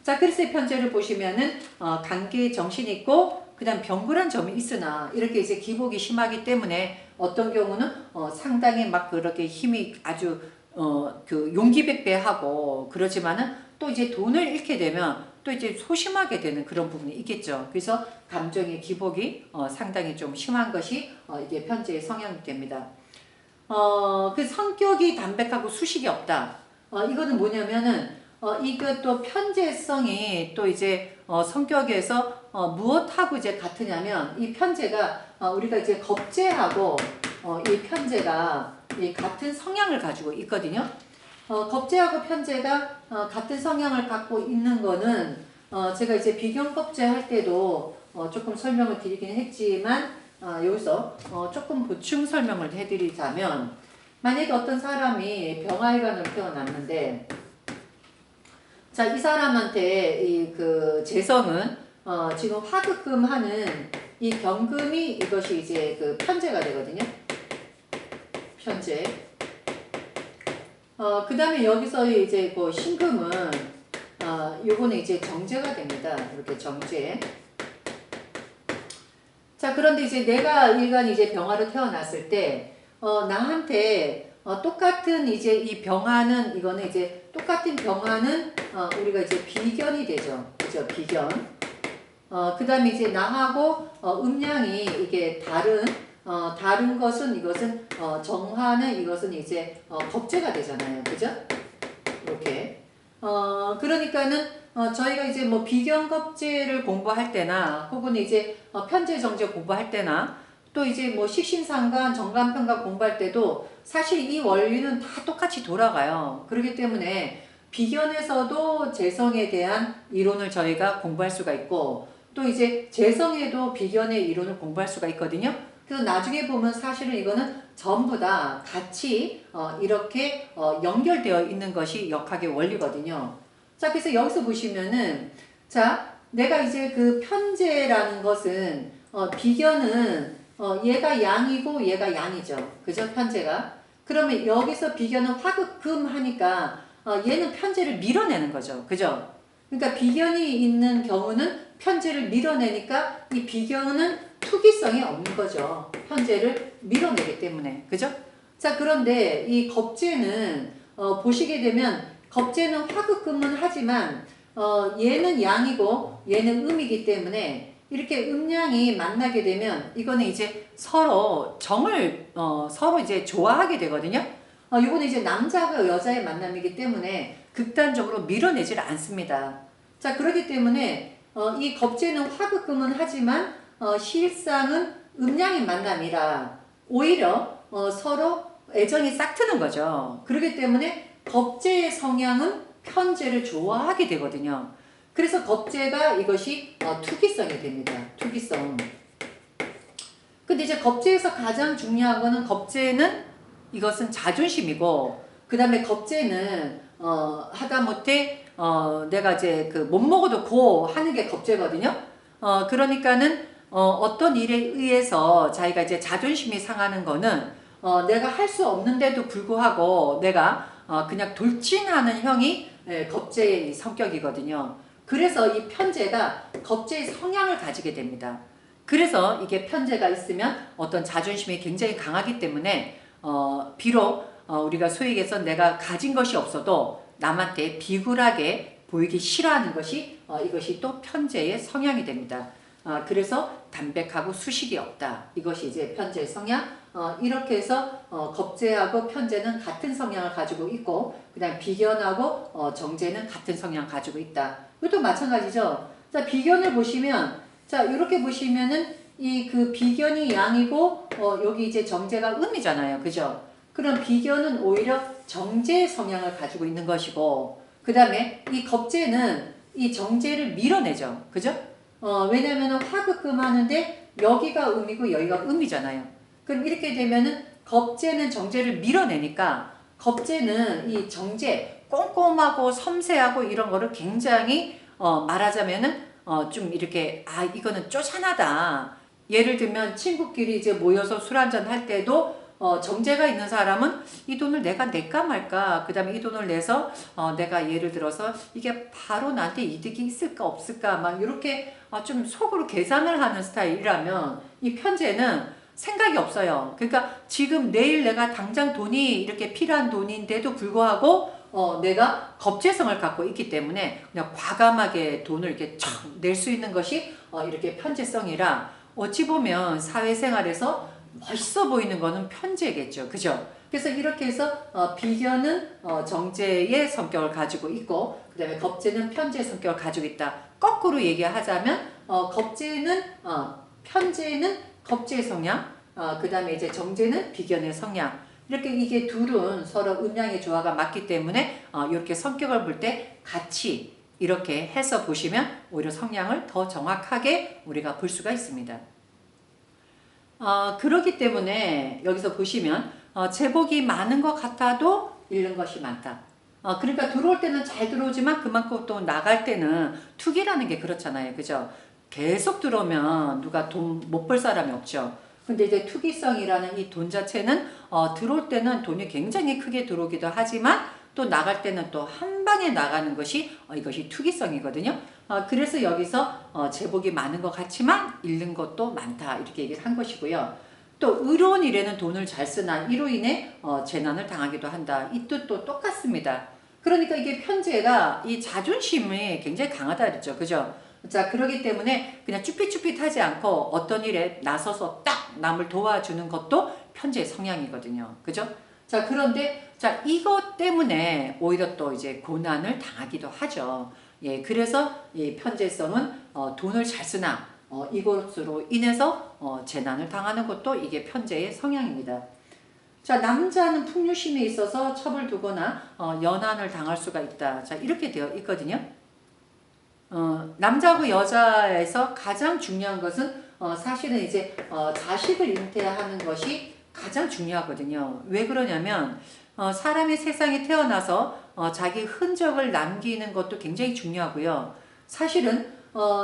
자, 그래서 이 편제를 보시면은 관계에 정신이 있고 그 다음 병굴한 점이 있으나 이렇게 이제 기복이 심하기 때문에 어떤 경우는 상당히 막 그렇게 힘이 아주 그 용기백배하고 그러지만은 또 이제 돈을 잃게 되면 또 이제 소심하게 되는 그런 부분이 있겠죠. 그래서 감정의 기복이 상당히 좀 심한 것이 이게 편제의 성향이 됩니다. 그 성격이 담백하고 수식이 없다. 이거는 뭐냐면은 이것도 편제성이 또 이제 성격에서 무엇하고 이제 같으냐면 이 편제가 우리가 이제 겁제하고 이 편제가 이 같은 성향을 가지고 있거든요. 겁제하고 편제가 같은 성향을 갖고 있는 거는 제가 이제 비견겁제 할 때도 조금 설명을 드리긴 했지만 여기서 조금 보충 설명을 해드리자면 만약에 어떤 사람이 병활관으로 태어났는데 자, 이 사람한테 이 그 재성은 지금 화급금 하는 이 경금이 이것이 이제 그 편제가 되거든요. 편제. 그 다음에 여기서 이제 그 신금은, 요거는 이제 정제가 됩니다. 이렇게 정제. 자, 그런데 이제 내가 일간 이제 병화로 태어났을 때, 나한테, 똑같은 이제 이 병화는, 이거는 이제 똑같은 병화는, 우리가 이제 비견이 되죠. 그죠? 비견. 그 다음에 이제 나하고, 음양이 이게 다른 것은 이것은 정화는 이것은 이제 겁제가 되잖아요. 그죠? 이렇게. 그러니까는 저희가 이제 뭐 비견겁제를 공부할 때나 혹은 이제 편제 정제 공부할 때나 또 이제 뭐 식신상관 정관평가 공부할 때도 사실 이 원리는 다 똑같이 돌아가요. 그렇기 때문에 비견에서도 재성에 대한 이론을 저희가 공부할 수가 있고 또 이제 재성에도 비견의 이론을 공부할 수가 있거든요. 그래서 나중에 보면 사실은 이거는 전부 다 같이 이렇게 연결되어 있는 것이 역학의 원리거든요. 자, 그래서 여기서 보시면은 자, 내가 이제 그 편제라는 것은 비견은 얘가 양이고 얘가 양이죠. 그죠? 편제가. 그러면 여기서 비견은 화극금 하니까 얘는 편제를 밀어내는 거죠. 그죠? 그러니까 비견이 있는 경우는 편제를 밀어내니까 이 비견은 투기성이 없는 거죠. 편제를 밀어내기 때문에. 그죠? 자, 그런데 이 겁제는 보시게 되면 겁제는 화극금은 하지만 얘는 양이고 얘는 음이기 때문에 이렇게 음양이 만나게 되면 이거는 이제 서로 서로 이제 좋아하게 되거든요. 이거는 이제 남자가 여자의 만남이기 때문에 극단적으로 밀어내질 않습니다. 자, 그렇기 때문에 이 겁제는 화극금은 하지만 실상은 음양의 만남이라 오히려 서로 애정이 싹 트는 거죠. 그렇기 때문에 겁제의 성향은 편제를 좋아하게 되거든요. 그래서 겁제가 이것이 투기성이 됩니다. 투기성. 근데 이제 겁제에서 가장 중요한 거는 겁제는 이것은 자존심이고 그 다음에 겁제는 하다못해 내가 이제 그 못 먹어도 고 하는 게 겁제거든요. 그러니까는 어떤 일에 의해서 자기가 이제 자존심이 상하는 거는 내가 할 수 없는데도 불구하고 내가 그냥 돌진하는 형이 겁제의 성격이거든요. 그래서 이 편제가 겁제의 성향을 가지게 됩니다. 그래서 이게 편제가 있으면 어떤 자존심이 굉장히 강하기 때문에 비록 우리가 소위 얘기해서 내가 가진 것이 없어도 남한테 비굴하게 보이기 싫어하는 것이 이것이 또 편제의 성향이 됩니다. 그래서 담백하고 수식이 없다. 이것이 이제 편제의 성향. 이렇게 해서 겁제하고 편제는 같은 성향을 가지고 있고 그 다음 비견하고 정제는 같은 성향을 가지고 있다. 이것도 마찬가지죠. 자, 비견을 보시면 자, 이렇게 보시면은 이 그 비견이 양이고 여기 이제 정제가 음이잖아요. 그죠? 그럼 비견은 오히려 정제의 성향을 가지고 있는 것이고 그 다음에 이 겁제는 이 정제를 밀어내죠. 그죠? 왜냐면은 화극금 하는데 여기가 음이고 여기가 음이잖아요. 그럼 이렇게 되면은 겁제는 정제를 밀어내니까 겁제는 이 정제, 꼼꼼하고 섬세하고 이런 거를 굉장히 말하자면은 좀 이렇게 이거는 쪼잔하다. 예를 들면 친구끼리 이제 모여서 술 한잔 할 때도 정제가 있는 사람은 이 돈을 내가 낼까 말까, 그 다음에 이 돈을 내서 내가 예를 들어서 이게 바로 나한테 이득이 있을까 없을까 막 이렇게 좀 속으로 계산을 하는 스타일이라면, 이 편제는 생각이 없어요. 그러니까 지금 내일 내가 당장 돈이 이렇게 필요한 돈인데도 불구하고 내가 겁제성을 갖고 있기 때문에 그냥 과감하게 돈을 이렇게 촥 낼 수 있는 것이 이렇게 편제성이라, 어찌 보면 사회생활에서 멋있어 보이는 거는 편제겠죠. 그죠? 그래서 이렇게 해서 비견은 정제의 성격을 가지고 있고, 그 다음에 겁제는 편제의 성격을 가지고 있다. 거꾸로 얘기하자면 편제는 겁제의 성향, 그 다음에 이제 정제는 비견의 성향. 이렇게 이게 둘은 서로 음양의 조화가 맞기 때문에 이렇게 성격을 볼 때 같이 이렇게 해서 보시면 오히려 성향을 더 정확하게 우리가 볼 수가 있습니다. 그렇기 때문에 여기서 보시면 제복이 많은 것 같아도 잃는 것이 많다. 그러니까 들어올 때는 잘 들어오지만 그만큼 또 나갈 때는, 투기라는 게 그렇잖아요. 그죠? 계속 들어오면 누가 돈 못 벌 사람이 없죠. 근데 이제 투기성이라는 이 돈 자체는 들어올 때는 돈이 굉장히 크게 들어오기도 하지만 또 나갈 때는 또 한 방에 나가는 것이 이것이 투기성이거든요. 그래서 여기서 제복이 많은 것 같지만 잃는 것도 많다, 이렇게 얘기를 한 것이고요. 또 의로운 일에는 돈을 잘 쓰나 이로 인해 재난을 당하기도 한다. 이 뜻도 똑같습니다. 그러니까 이게 편제가 이 자존심이 굉장히 강하다 그랬죠. 그죠? 자, 그러기 때문에 그냥 쭈삣쭈삣하지 않고 어떤 일에 나서서 딱 남을 도와주는 것도 편제의 성향이거든요. 그죠? 자, 그런데 자, 이것 때문에 오히려 또 이제 고난을 당하기도 하죠. 예, 그래서 이 편제성은 돈을 잘 쓰나 이것으로 인해서 재난을 당하는 것도 이게 편제의 성향입니다. 자, 남자는 풍류심에 있어서 첩을 두거나 연한을 당할 수가 있다. 자, 이렇게 되어 있거든요. 남자하고 여자에서 가장 중요한 것은 사실은 이제 자식을 잉태하는 것이 가장 중요하거든요. 왜 그러냐면 사람이 세상에 태어나서 자기 흔적을 남기는 것도 굉장히 중요하고요. 사실은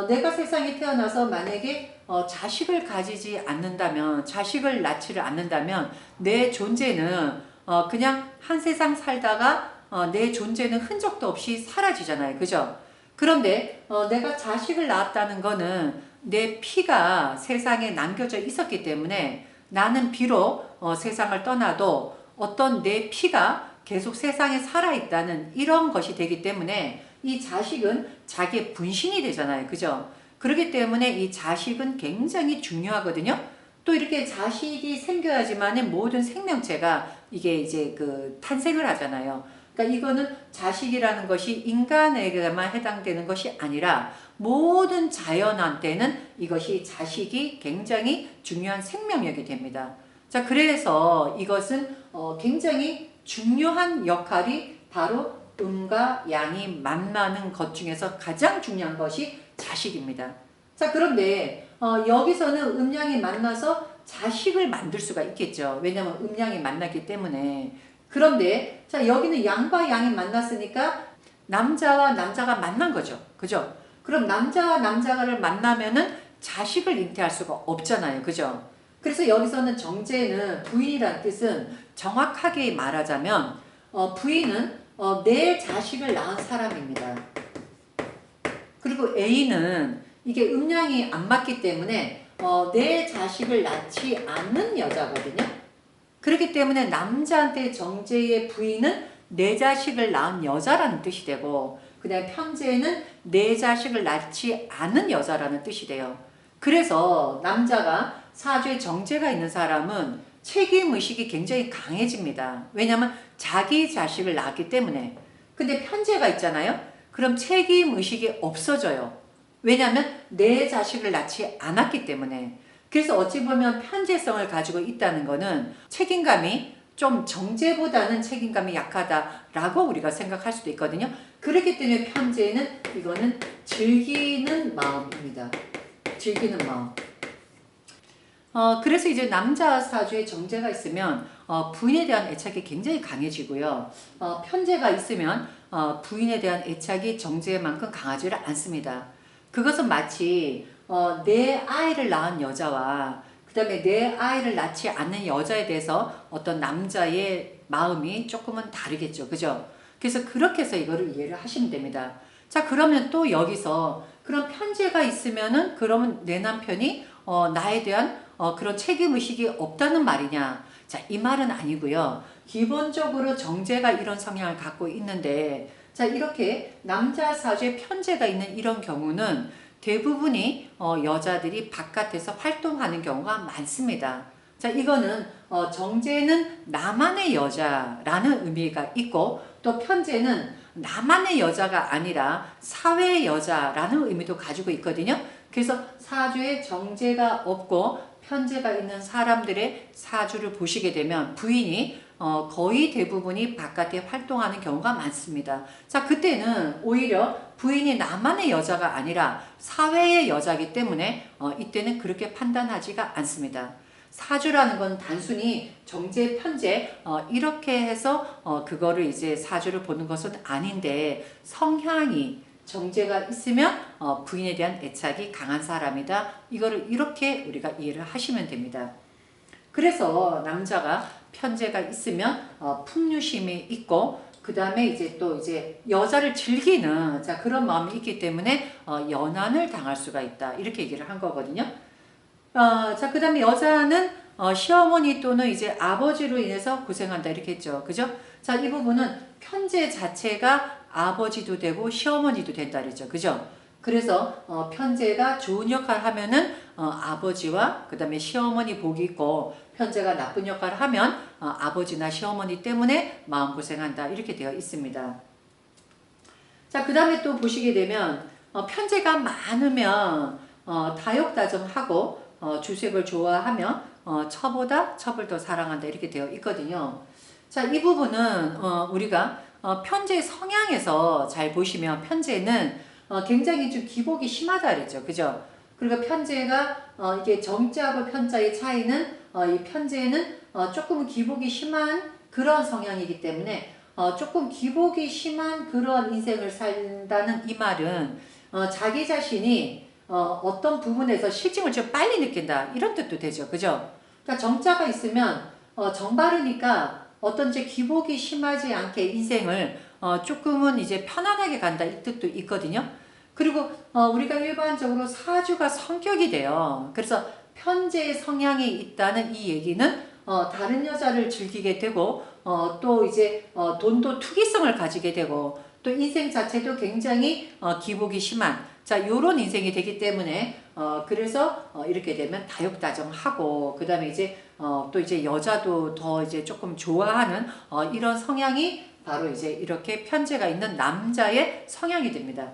내가 세상에 태어나서 만약에 자식을 가지지 않는다면, 자식을 낳지를 않는다면 내 존재는 그냥 한 세상 살다가 내 존재는 흔적도 없이 사라지잖아요. 그죠? 그런데 내가 자식을 낳았다는 거는 내 피가 세상에 남겨져 있었기 때문에 나는 비록 세상을 떠나도 어떤 내 피가 계속 세상에 살아있다는 이런 것이 되기 때문에 이 자식은 자기의 분신이 되잖아요. 그죠? 그렇기 때문에 이 자식은 굉장히 중요하거든요. 또 이렇게 자식이 생겨야지만 모든 생명체가 이게 이제 그 탄생을 하잖아요. 그러니까 이거는 자식이라는 것이 인간에게만 해당되는 것이 아니라 모든 자연한테는 이것이 자식이 굉장히 중요한 생명력이 됩니다. 자, 그래서 이것은 굉장히 중요한 역할이 바로 음과 양이 만나는 것 중에서 가장 중요한 것이 자식입니다. 자, 그런데 여기서는 음양이 만나서 자식을 만들 수가 있겠죠. 왜냐하면 음양이 만났기 때문에. 그런데 자, 여기는 양과 양이 만났으니까 남자와 남자가 만난 거죠. 그죠? 그럼 남자와 남자를 만나면은 자식을 잉태할 수가 없잖아요. 그죠? 그래서 여기서는 정제는 부인이라는 뜻은 정확하게 말하자면 부인은 내 자식을 낳은 사람입니다. 그리고 A는 이게 음양이 안 맞기 때문에 내 자식을 낳지 않는 여자거든요. 그렇기 때문에 남자한테 정제의 부인은 내 자식을 낳은 여자라는 뜻이 되고, 그 다음에 편제는 내 자식을 낳지 않은 여자라는 뜻이 돼요. 그래서 남자가 사주에 정제가 있는 사람은 책임의식이 굉장히 강해집니다. 왜냐하면 자기 자식을 낳았기 때문에. 근데 편제가 있잖아요. 그럼 책임의식이 없어져요. 왜냐하면 내 자식을 낳지 않았기 때문에. 그래서 어찌 보면 편제성을 가지고 있다는 것은 책임감이 좀 정제보다는 책임감이 약하다라고 우리가 생각할 수도 있거든요. 그렇기 때문에 편제는 이거는 즐기는 마음입니다. 즐기는 마음. 그래서 이제 남자 사주에 정제가 있으면 부인에 대한 애착이 굉장히 강해지고요. 편재가 있으면 부인에 대한 애착이 정제만큼 강하지를 않습니다. 그것은 마치 내 아이를 낳은 여자와 그 다음에 내 아이를 낳지 않는 여자에 대해서 어떤 남자의 마음이 조금은 다르겠죠. 그죠? 그래서 그렇게 해서 이거를 이해를 하시면 됩니다. 자, 그러면 또 여기서 그런 편제가 있으면은 그러면 내 남편이 나에 대한 그런 책임의식이 없다는 말이냐? 자, 이 말은 아니고요. 기본적으로 정제가 이런 성향을 갖고 있는데, 자, 이렇게 남자 사주에 편제가 있는 이런 경우는 대부분이 여자들이 바깥에서 활동하는 경우가 많습니다. 자, 이거는 정제는 나만의 여자라는 의미가 있고, 또 편제는 나만의 여자가 아니라 사회의 여자라는 의미도 가지고 있거든요. 그래서 사주에 정제가 없고 편제가 있는 사람들의 사주를 보시게 되면 부인이 거의 대부분이 바깥에 활동하는 경우가 많습니다. 자, 그때는 오히려 부인이 나만의 여자가 아니라 사회의 여자이기 때문에 이때는 그렇게 판단하지가 않습니다. 사주라는 건 단순히 정제, 편제 이렇게 해서 그거를 이제 사주를 보는 것은 아닌데, 성향이 정제가 있으면 부인에 대한 애착이 강한 사람이다. 이거를 이렇게 우리가 이해를 하시면 됩니다. 그래서 남자가 편제가 있으면 풍류심이 있고, 그 다음에 이제 또 이제 여자를 즐기는 자 그런 마음이 있기 때문에 연한을 당할 수가 있다. 이렇게 얘기를 한 거거든요. 자, 그 다음에 여자는 시어머니 또는 이제 아버지로 인해서 고생한다. 이렇게 했죠. 그죠? 자, 이 부분은 편제 자체가 아버지도 되고 시어머니도 된다. 그랬죠. 그죠? 그래서 편제가 좋은 역할을 하면은 아버지와 그 다음에 시어머니 복이 있고, 편제가 나쁜 역할을 하면 아버지나 시어머니 때문에 마음고생한다. 이렇게 되어 있습니다. 자, 그 다음에 또 보시게 되면 편제가 많으면 다욕다정하고 주색을 좋아하며 처보다 첩을 더 사랑한다. 이렇게 되어 있거든요. 자, 이 부분은 우리가 편제 성향에서 잘 보시면 편제는 굉장히 좀 기복이 심하다 그랬죠. 그죠? 그리고 편제가 이게 정자하고 편자의 차이는 이 편제는 조금 기복이 심한 그런 성향이기 때문에 조금 기복이 심한 그런 인생을 산다는 이 말은 자기 자신이 어떤 부분에서 실증을 좀 빨리 느낀다. 이런 뜻도 되죠. 그죠? 그러니까 정자가 있으면 정바르니까 어떤 제 기복이 심하지 않게 인생을 조금은 이제 편안하게 간다. 이 뜻도 있거든요. 그리고 우리가 일반적으로 사주가 성격이 돼요. 그래서 편제의 성향이 있다는 이 얘기는 다른 여자를 즐기게 되고 또 이제 돈도 투기성을 가지게 되고 또 인생 자체도 굉장히 기복이 심한 자 요런 인생이 되기 때문에 그래서 이렇게 되면 다욕다정하고 그 다음에 이제 또 이제 여자도 더 이제 조금 좋아하는 이런 성향이 바로 이제 이렇게 편제가 있는 남자의 성향이 됩니다.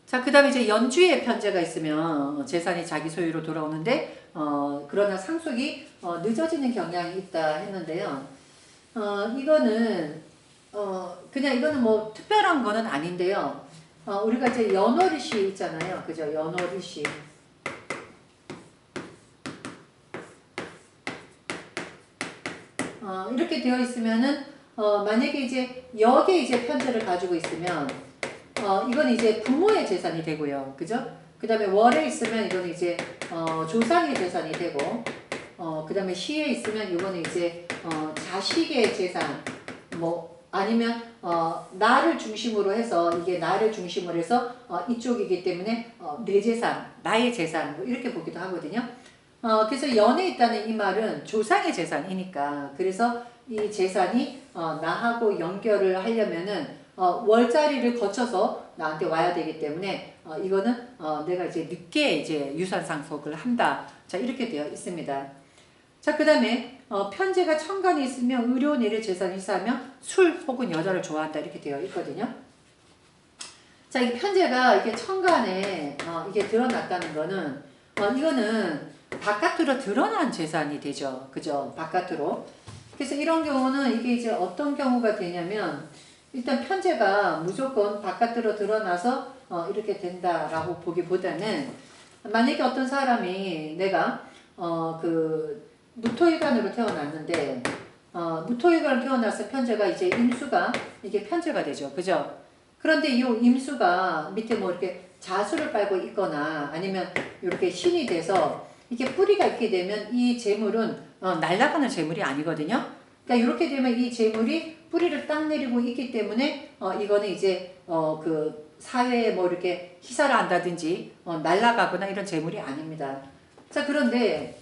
자, 그 다음에 이제 연주에 편제가 있으면 재산이 자기 소유로 돌아오는데 그러나 상속이 늦어지는 경향이 있다 했는데요. 이거는 그냥 이거는 뭐 특별한 거는 아닌데요. 우리가 이제 연월일시 있잖아요. 그죠? 연월일시. 이렇게 되어 있으면은 만약에 이제 역에 이제 편제를 가지고 있으면 이건 이제 부모의 재산이 되고요. 그죠? 그 다음에 월에 있으면 이건 이제 조상의 재산이 되고 그 다음에 시에 있으면 이거는 이제 자식의 재산 뭐 아니면 나를 중심으로 해서 이게 나를 중심으로 해서 이쪽이기 때문에 내 재산, 나의 재산 뭐 이렇게 보기도 하거든요. 그래서 연에 있다는 이 말은 조상의 재산이니까 그래서 이 재산이 나하고 연결을 하려면은 월자리를 거쳐서 나한테 와야 되기 때문에 이거는 내가 이제 늦게 이제 유산 상속을 한다. 자 이렇게 되어 있습니다. 자 그 다음에 편제가 천간에 있으면 의료 내래 재산이 있으면 술 혹은 여자를 좋아한다 이렇게 되어 있거든요. 자 이 편제가 이게 천간에 이게 드러났다는 거는 이거는 바깥으로 드러난 재산이 되죠. 그죠? 바깥으로. 그래서 이런 경우는 이게 이제 어떤 경우가 되냐면 일단 편제가 무조건 바깥으로 드러나서 이렇게 된다라고 보기보다는 만약에 어떤 사람이 내가 그 무토일간으로 태어났는데 무토일관을 태어나서 편제가 이제 임수가 이게 편제가 되죠. 그죠? 그런데 이 임수가 밑에 뭐 이렇게 자수를 빨고 있거나 아니면 이렇게 신이 돼서 이게 뿌리가 있게 되면 이 재물은 날아가는 재물이 아니거든요. 그러니까 이렇게 되면 이 재물이 뿌리를 딱 내리고 있기 때문에 이거는 이제 그 사회에 뭐 이렇게 희사를 한다든지 날아가거나 이런 재물이 아닙니다. 자, 그런데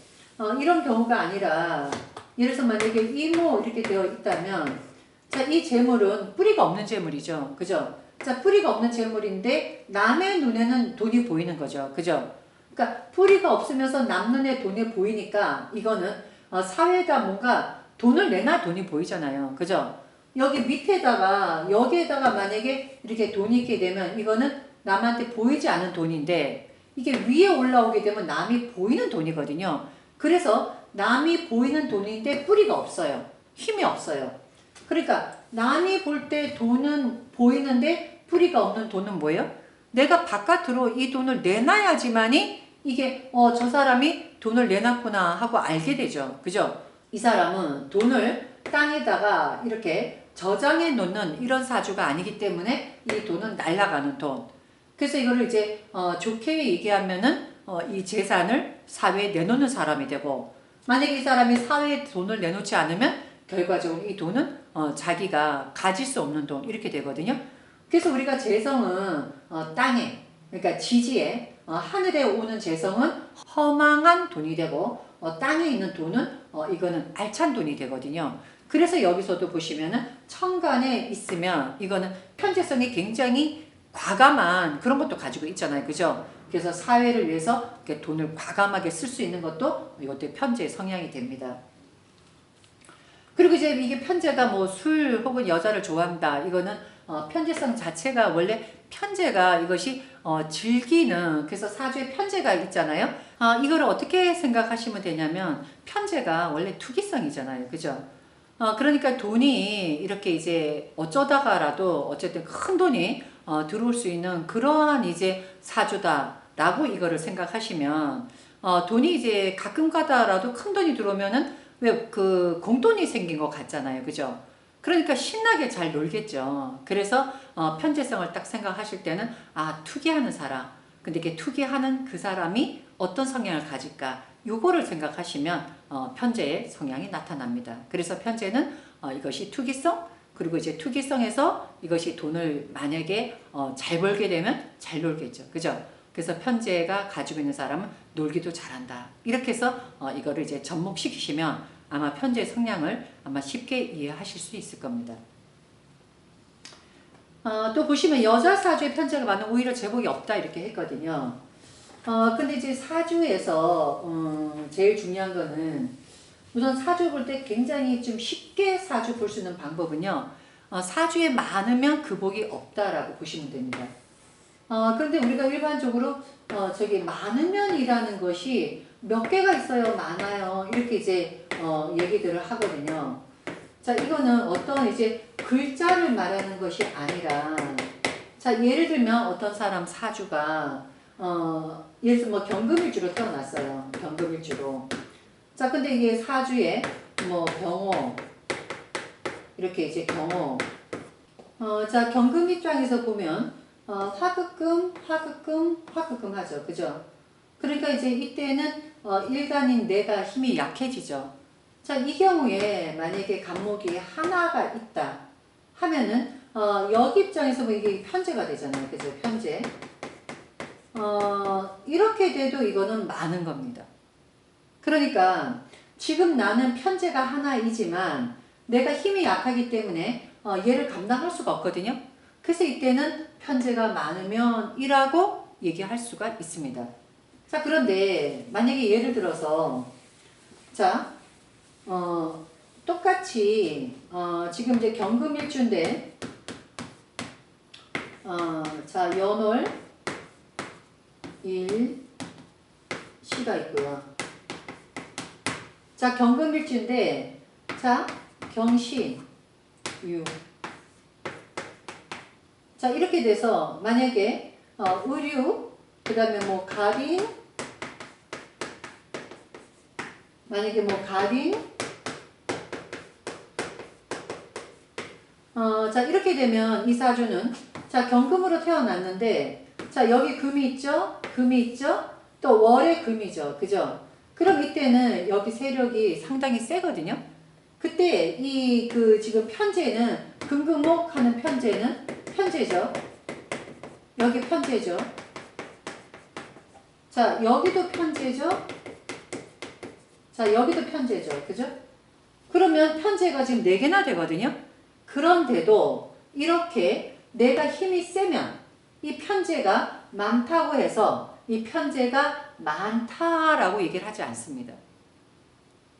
이런 경우가 아니라 예를 들어서 만약에 이모 이렇게 되어 있다면 자, 이 재물은 뿌리가 없는 재물이죠. 그죠? 자, 뿌리가 없는 재물인데 남의 눈에는 돈이 보이는 거죠. 그죠? 그러니까 뿌리가 없으면서 남 눈에 돈이 보이니까 이거는 사회에다 뭔가 돈을 내놔 돈이 보이잖아요. 그죠? 여기 밑에다가 여기에다가 만약에 이렇게 돈이 있게 되면 이거는 남한테 보이지 않은 돈인데 이게 위에 올라오게 되면 남이 보이는 돈이거든요. 그래서 남이 보이는 돈인데 뿌리가 없어요. 힘이 없어요. 그러니까 남이 볼 때 돈은 보이는데 뿌리가 없는 돈은 뭐예요? 내가 바깥으로 이 돈을 내놔야지만이 이게 저 사람이 돈을 내놨구나 하고 알게 되죠. 그죠? 이 사람은 돈을 땅에다가 이렇게 저장해 놓는 이런 사주가 아니기 때문에 이 돈은 날아가는 돈. 그래서 이거를 이제 좋게 얘기하면은 이 재산을 사회에 내놓는 사람이 되고 만약에 이 사람이 사회에 돈을 내놓지 않으면 결과적으로 이 돈은 자기가 가질 수 없는 돈 이렇게 되거든요. 그래서 우리가 재성은 땅에 그러니까 지지에 하늘에 오는 재성은 허망한 돈이 되고 땅에 있는 돈은 이거는 알찬 돈이 되거든요. 그래서 여기서도 보시면은 천간에 있으면 이거는 편재성이 굉장히 과감한 그런 것도 가지고 있잖아요. 그죠? 그래서 사회를 위해서 이렇게 돈을 과감하게 쓸 수 있는 것도 이것도 편재의 성향이 됩니다. 그리고 이제 이게 편재가 뭐 술 혹은 여자를 좋아한다. 이거는 편재성 자체가 원래 편재가 이것이 즐기는 그래서 사주에 편재가 있잖아요. 이거를 어떻게 생각하시면 되냐면 편재가 원래 투기성이잖아요. 그죠? 그러니까 돈이 이렇게 이제 어쩌다가라도 어쨌든 큰 돈이 들어올 수 있는 그러한 이제 사주다라고 이거를 생각하시면 돈이 이제 가끔 가다라도 큰 돈이 들어오면은 왜 그 공돈이 생긴 것 같잖아요. 그죠? 그러니까 신나게 잘 놀겠죠. 그래서 편재성을 딱 생각하실 때는 투기하는 사람. 근데 이게 투기하는 그 사람이 어떤 성향을 가질까? 요거를 생각하시면 편재의 성향이 나타납니다. 그래서 편재는 이것이 투기성 그리고 이제 투기성에서 이것이 돈을 만약에 잘 벌게 되면 잘 놀겠죠. 그죠? 그래서 편재가 가지고 있는 사람은 놀기도 잘한다. 이렇게 해서 이거를 이제 접목시키시면 아마 편재의 성향을 아마 쉽게 이해하실 수 있을 겁니다. 또 보시면 여자 사주의 편재가 많으면 오히려 제복이 없다 이렇게 했거든요. 근데 이제 사주에서 제일 중요한 거는 우선 사주 볼 때 굉장히 좀 쉽게 사주 볼 수 있는 방법은요. 사주에 많으면 그 복이 없다라고 보시면 됩니다. 그런데 우리가 일반적으로 저기 많으면이라는 것이 몇 개가 있어요, 많아요 이렇게 이제 얘기들을 하거든요. 자, 이거는 어떤 이제 글자를 말하는 것이 아니라 자, 예를 들면 어떤 사람 사주가 예를 들어 뭐 경금일주로 태어났어요. 경금일주로. 자, 근데 이게 사주에 뭐 병호 이렇게 이제 경호. 자, 경금 입장에서 보면 화급금, 화급금, 화급금 하죠. 그죠? 그러니까 이제 이때는 일간인 내가 힘이 약해지죠. 자, 이 경우에 만약에 간목이 하나가 있다 하면은 여기 입장에서 뭐 이게 편재가 되잖아요. 그죠? 편재. 이렇게 돼도 이거는 많은 겁니다. 그러니까 지금 나는 편재가 하나이지만 내가 힘이 약하기 때문에 얘를 감당할 수가 없거든요. 그래서 이때는 편재가 많으면 이라고 얘기할 수가 있습니다. 자, 그런데 만약에 예를 들어서 자, 똑같이 지금 이제 경금일주인데 자, 연월 일 시가 있고요. 자, 경금일주인데 자, 경신 유. 자, 이렇게 돼서 만약에 의류 그 다음에 뭐 갑인 만약에 뭐 갑인 자, 이렇게 되면 이 사주는 자, 경금으로 태어났는데 자, 여기 금이 있죠? 금이 있죠? 또 월에 금이죠. 그죠? 그럼 이때는 여기 세력이 상당히 세거든요. 그때 이 지금 편제는 금금목 하는 편제는 편제죠. 여기 편제죠. 자, 여기도 편제죠. 자, 여기도 편제죠. 그죠? 그러면 편제가 지금 4개나 되거든요. 그런데도 이렇게 내가 힘이 세면 이 편제가 많다고 해서 이 편제가 많다라고 얘기를 하지 않습니다.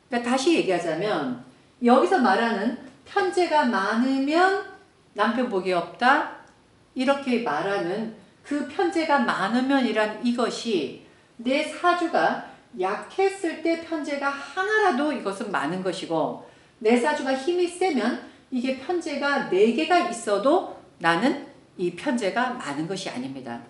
그러니까 다시 얘기하자면 여기서 말하는 편제가 많으면 남편 복이 없다 이렇게 말하는 그 편제가 많으면이란 이것이 내 사주가 약했을 때 편제가 하나라도 이것은 많은 것이고 내 사주가 힘이 세면 이게 편제가 4개가 있어도 나는 이 편제가 많은 것이 아닙니다.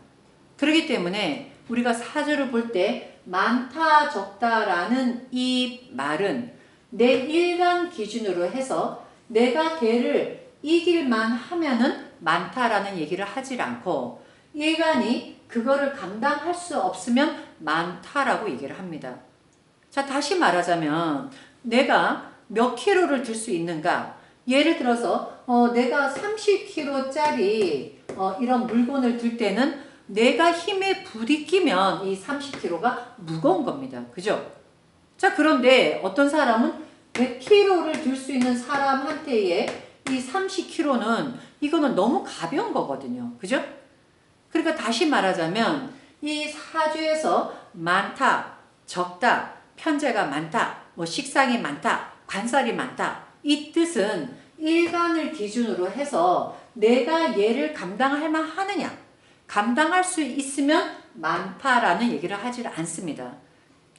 그렇기 때문에 우리가 사주를 볼 때 많다 적다라는 이 말은 내 일간 기준으로 해서 내가 걔를 이길만 하면은 많다라는 얘기를 하질 않고 일간이 그거를 감당할 수 없으면 많다라고 얘기를 합니다. 자, 다시 말하자면 내가 몇 킬로를 들 수 있는가? 예를 들어서 내가 30kg짜리 이런 물건을 들 때는 내가 힘에 부딪히면 이 30kg가 무거운 겁니다. 그죠? 자, 그런데 어떤 사람은 100kg를 들 수 있는 사람한테의 이 30kg는 이거는 너무 가벼운 거거든요. 그죠? 그러니까 다시 말하자면 이 사주에서 많다, 적다, 편제가 많다, 뭐 식상이 많다, 관살이 많다 이 뜻은 일간을 기준으로 해서 내가 얘를 감당할 만 하느냐 감당할 수 있으면 많다라는 얘기를 하지 않습니다.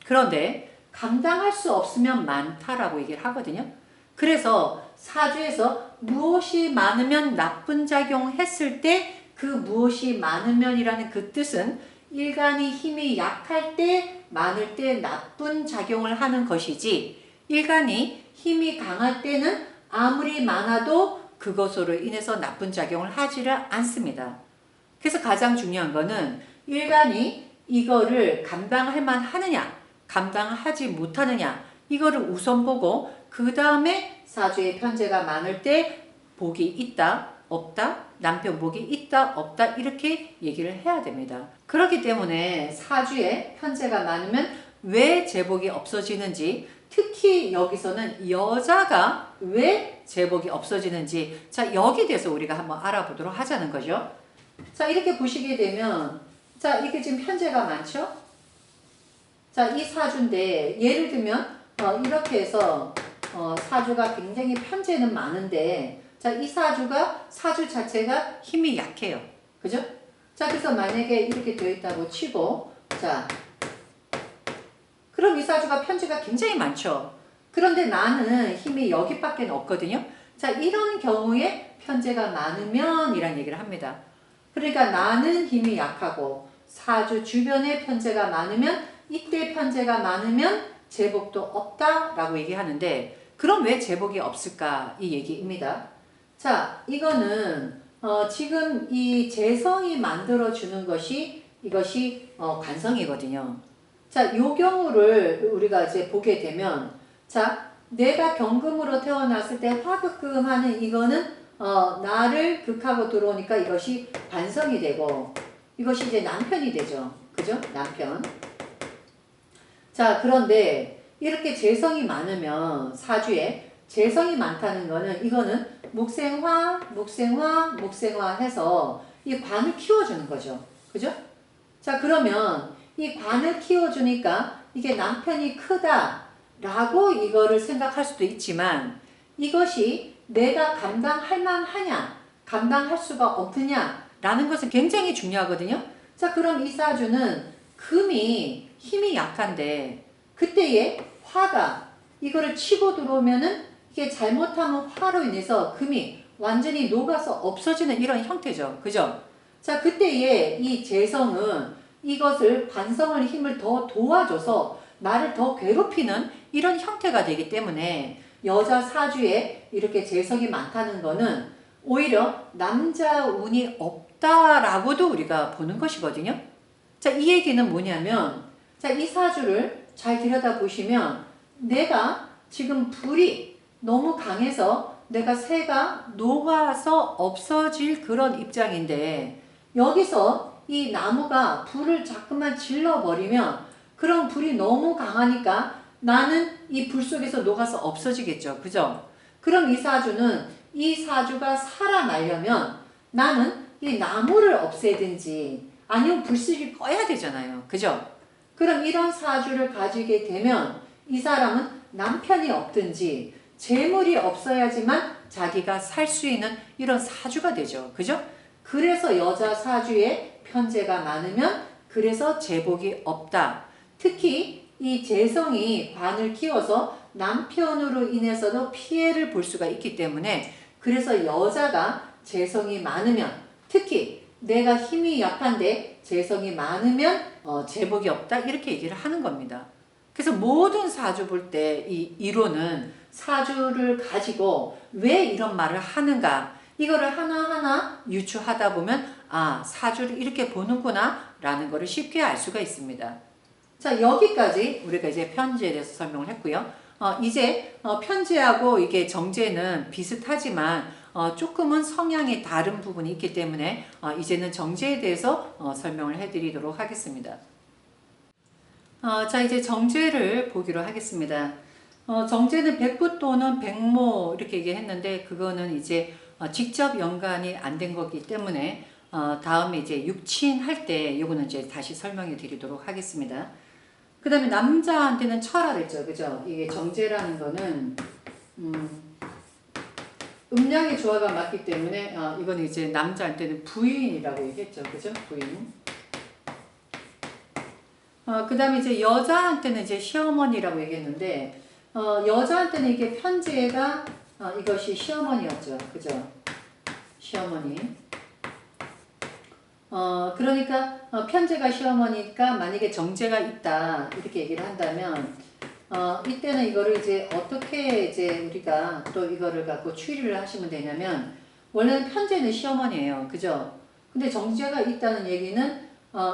그런데 감당할 수 없으면 많다라고 얘기를 하거든요. 그래서 사주에서 무엇이 많으면 나쁜 작용했을 때 그 무엇이 많으면이라는 그 뜻은 일간이 힘이 약할 때 많을 때 나쁜 작용을 하는 것이지 일간이 힘이 강할 때는 아무리 많아도 그것으로 인해서 나쁜 작용을 하지를 않습니다. 그래서 가장 중요한 거는 일간이 이거를 감당할 만 하느냐 감당하지 못하느냐 이거를 우선 보고 그 다음에 사주에 편제가 많을 때 복이 있다 없다 남편 복이 있다 없다 이렇게 얘기를 해야 됩니다. 그렇기 때문에 사주에 편제가 많으면 왜 제복이 없어지는지 특히 여기서는 여자가 왜 제복이 없어지는지 자 여기에 대해서 우리가 한번 알아보도록 하자는 거죠. 자 이렇게 보시게 되면 자 이게 지금 편제가 많죠. 자 이 사주인데 예를 들면 이렇게 해서 사주가 굉장히 편제는 많은데 자 이 사주가 사주 자체가 힘이 약해요. 그죠? 자 그래서 만약에 이렇게 되어 있다고 치고 자 그럼 이 사주가 편제가 굉장히 많죠. 그런데 나는 힘이 여기밖에 없거든요. 자 이런 경우에 편제가 많으면 이란 얘기를 합니다. 그러니까 나는 힘이 약하고 사주 주변에 편제가 많으면 이때 편제가 많으면 제복도 없다라고 얘기하는데 그럼 왜 제복이 없을까 이 얘기입니다. 자 이거는 지금 이 재성이 만들어주는 것이 이것이 관성이거든요. 자 요 경우를 우리가 이제 보게 되면 자 내가 경금으로 태어났을 때 화극금 하는 이거는 나를 극하고 들어오니까 이것이 관성이 되고 이것이 이제 남편이 되죠. 그죠? 남편. 자 그런데 이렇게 재성이 많으면 사주에 재성이 많다는 거는 이거는 목생화, 목생화, 목생화 해서 이 관을 키워주는 거죠. 그죠? 자 그러면 이 관을 키워주니까 이게 남편이 크다라고 이거를 생각할 수도 있지만 이것이 내가 감당할 만하냐 감당할 수가 없느냐라는 것은 굉장히 중요하거든요. 자 그럼 이 사주는 금이 힘이 약한데 그때에 화가 이거를 치고 들어오면은 이게 잘못하면 화로 인해서 금이 완전히 녹아서 없어지는 이런 형태죠. 그죠? 자 그때에 이 재성은 이것을 관성을 힘을 더 도와줘서 나를 더 괴롭히는 이런 형태가 되기 때문에 여자 사주에 이렇게 재성이 많다는 거는 오히려 남자 운이 없다라고도 우리가 보는 것이거든요. 자, 이 얘기는 뭐냐면, 자, 이 사주를 잘 들여다보시면 내가 지금 불이 너무 강해서 내가 새가 녹아서 없어질 그런 입장인데, 여기서 이 나무가 불을 자꾸만 질러버리면 그런 불이 너무 강하니까 나는 이 불 속에서 녹아서 없어지겠죠. 그죠? 그럼 이 사주는, 이 사주가 살아나려면 나는 이 나무를 없애든지 아니면 불씨를 꺼야 되잖아요. 그죠? 그럼 이런 사주를 가지게 되면 이 사람은 남편이 없든지 재물이 없어야지만 자기가 살 수 있는 이런 사주가 되죠. 그죠? 그래서 여자 사주에 편재가 많으면 그래서 재복이 없다. 특히 이 재성이 관을 키워서 남편으로 인해서도 피해를 볼 수가 있기 때문에, 그래서 여자가 재성이 많으면, 특히 내가 힘이 약한데 재성이 많으면 재복이 없다, 이렇게 얘기를 하는 겁니다. 그래서 모든 사주 볼 때 이 이론은 사주를 가지고 왜 이런 말을 하는가, 이거를 하나하나 유추하다 보면 아, 사주를 이렇게 보는구나 라는 거를 쉽게 알 수가 있습니다. 자, 여기까지 우리가 이제 편제에 대해서 설명을 했고요. 이제 편제하고 이게 정제는 비슷하지만 조금은 성향이 다른 부분이 있기 때문에 이제는 정제에 대해서 설명을 해드리도록 하겠습니다. 자, 이제 정제를 보기로 하겠습니다. 정제는 백부 또는 백모 이렇게 얘기했는데, 그거는 이제 직접 연관이 안 된 거기 때문에 다음에 이제 육친 할 때 이거는 이제 다시 설명해 드리도록 하겠습니다. 그 다음에 남자한테는 철화랬죠. 그죠? 이게 정제라는 거는 음양의 조화가 맞기 때문에 이거는 이제 남자한테는 부인이라고 얘기했죠. 그죠? 부인. 그 다음에 이제 여자한테는 이제 시어머니라고 얘기했는데, 여자한테는 이게 편제가 이것이 시어머니였죠. 그죠? 시어머니. 그러니까 편제가 시어머니니까 만약에 정제가 있다 이렇게 얘기를 한다면 이때는 이거를 이제 어떻게 이제 우리가 또 이거를 갖고 추리를 하시면 되냐면, 원래는 편제는 시어머니예요. 그죠? 근데 정제가 있다는 얘기는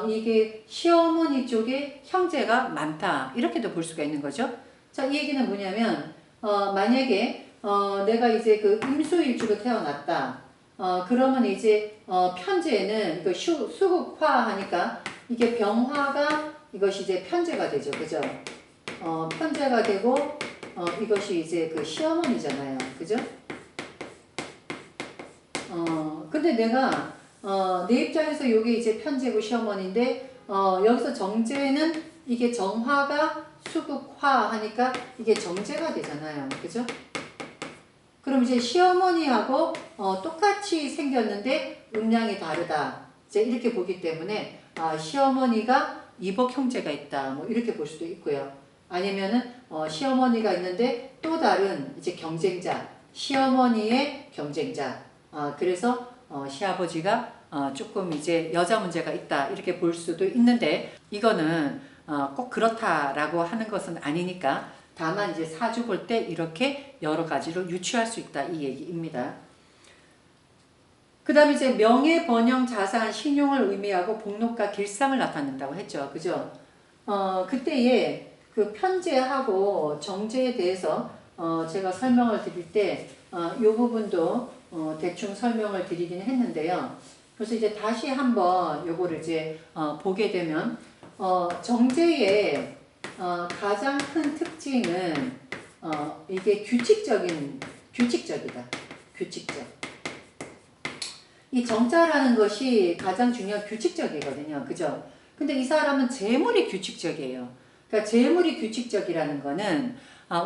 이게 시어머니 쪽에 형제가 많다 이렇게도 볼 수가 있는 거죠. 자, 이 얘기는 뭐냐면 만약에 내가 이제 그 임수일주로 태어났다. 그러면 이제 편제는 이거 수국화 하니까 이게 병화가 이것이 이제 편제가 되죠. 그죠? 편제가 되고 이것이 이제 그 시어머니잖아요. 그죠? 근데 내가 내 입장에서 이게 이제 편제고 시어머니인데 여기서 정제는 이게 정화가 수국화 하니까 이게 정제가 되잖아요. 그죠? 그럼 이제 시어머니하고 똑같이 생겼는데 음양이 다르다. 이제 이렇게 보기 때문에 시어머니가 이복 형제가 있다. 뭐 이렇게 볼 수도 있고요. 아니면은 시어머니가 있는데 또 다른 이제 경쟁자, 시어머니의 경쟁자. 그래서 시아버지가 조금 이제 여자 문제가 있다 이렇게 볼 수도 있는데, 이거는 꼭 그렇다라고 하는 것은 아니니까, 다만 이제 사주 볼 때 이렇게 여러 가지로 유추할 수 있다 이 얘기입니다. 그 다음에 이제 명예, 번영, 자산, 신용을 의미하고 복록과 길상을 나타낸다고 했죠. 그죠? 그때에 그 편제하고 정제에 대해서 제가 설명을 드릴 때 이 부분도 대충 설명을 드리긴 했는데요. 그래서 이제 다시 한번 요거를 이제 보게 되면 정제의 가장 큰 특징은 이게 규칙적이다. 규칙적. 이 정자라는 것이 가장 중요한 규칙적이거든요. 그죠? 근데 이 사람은 재물이 규칙적이에요. 그러니까 재물이 규칙적이라는 거는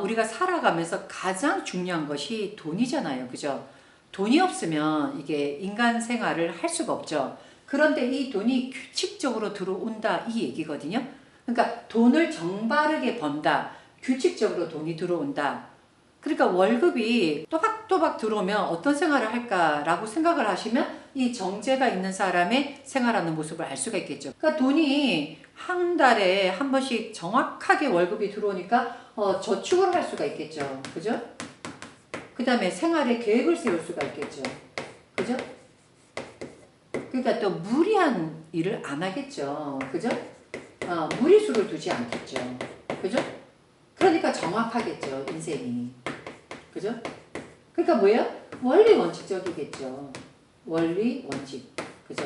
우리가 살아가면서 가장 중요한 것이 돈이잖아요. 그죠? 돈이 없으면 이게 인간 생활을 할 수가 없죠. 그런데 이 돈이 규칙적으로 들어온다 이 얘기거든요. 그러니까 돈을 정바르게 번다. 규칙적으로 돈이 들어온다. 그러니까 월급이 또박또박 들어오면 어떤 생활을 할까라고 생각을 하시면 이 정제가 있는 사람의 생활하는 모습을 알 수가 있겠죠. 그러니까 돈이 한 달에 한 번씩 정확하게 월급이 들어오니까 저축을 할 수가 있겠죠. 그죠? 그 다음에 생활에 계획을 세울 수가 있겠죠. 그죠? 그러니까 또 무리한 일을 안 하겠죠. 그죠? 무리수를 두지 않겠죠. 그죠? 그러니까 정확하겠죠. 인생이. 그죠? 그러니까 뭐예요? 원리 원칙적이겠죠. 원리 원칙. 그죠?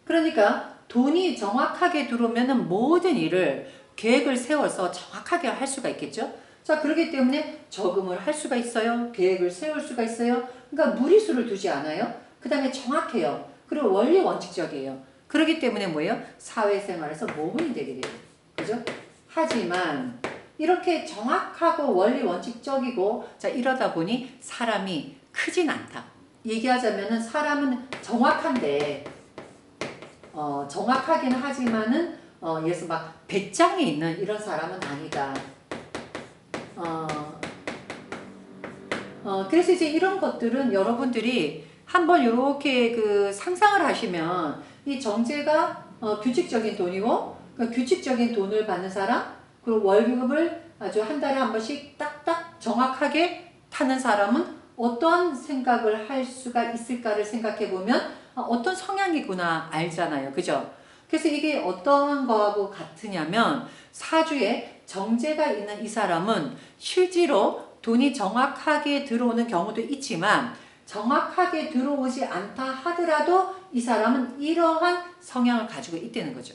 그러니까 돈이 정확하게 들어오면은 모든 일을 계획을 세워서 정확하게 할 수가 있겠죠. 자, 그렇기 때문에 저금을 할 수가 있어요. 계획을 세울 수가 있어요. 그러니까 무리수를 두지 않아요. 그 다음에 정확해요. 그리고 원리 원칙적이에요. 그렇기 때문에 뭐예요? 사회생활에서 모범이 되게 돼요. 그죠? 하지만 이렇게 정확하고 원리 원칙적이고 자 이러다 보니 사람이 크진 않다. 얘기하자면은 사람은 정확한데 정확하긴 하지만은 예를 들어서 막 배짱이 있는 이런 사람은 아니다. 그래서 이제 이런 것들은 여러분들이 한번 이렇게 그 상상을 하시면 이 정제가 규칙적인 돈이고 그 규칙적인 돈을 받는 사람 그리고 월급을 아주 한 달에 한 번씩 딱딱 정확하게 타는 사람은 어떤 생각을 할 수가 있을까를 생각해 보면 어떤 성향이구나 알잖아요. 그죠? 그래서 이게 어떤 거하고 같으냐면 사주에 정제가 있는 이 사람은 실제로 돈이 정확하게 들어오는 경우도 있지만 정확하게 들어오지 않다 하더라도 이 사람은 이러한 성향을 가지고 있다는 거죠.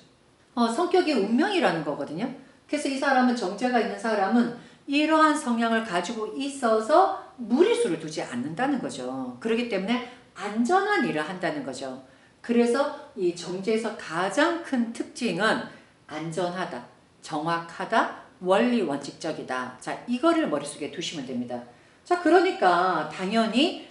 성격이 운명이라는 거거든요. 그래서 이 사람은 정제가 있는 사람은 이러한 성향을 가지고 있어서 무리수를 두지 않는다는 거죠. 그렇기 때문에 안전한 일을 한다는 거죠. 그래서 이 정제에서 가장 큰 특징은 안전하다, 정확하다, 원리 원칙적이다. 자, 이거를 머릿속에 두시면 됩니다. 자, 그러니까 당연히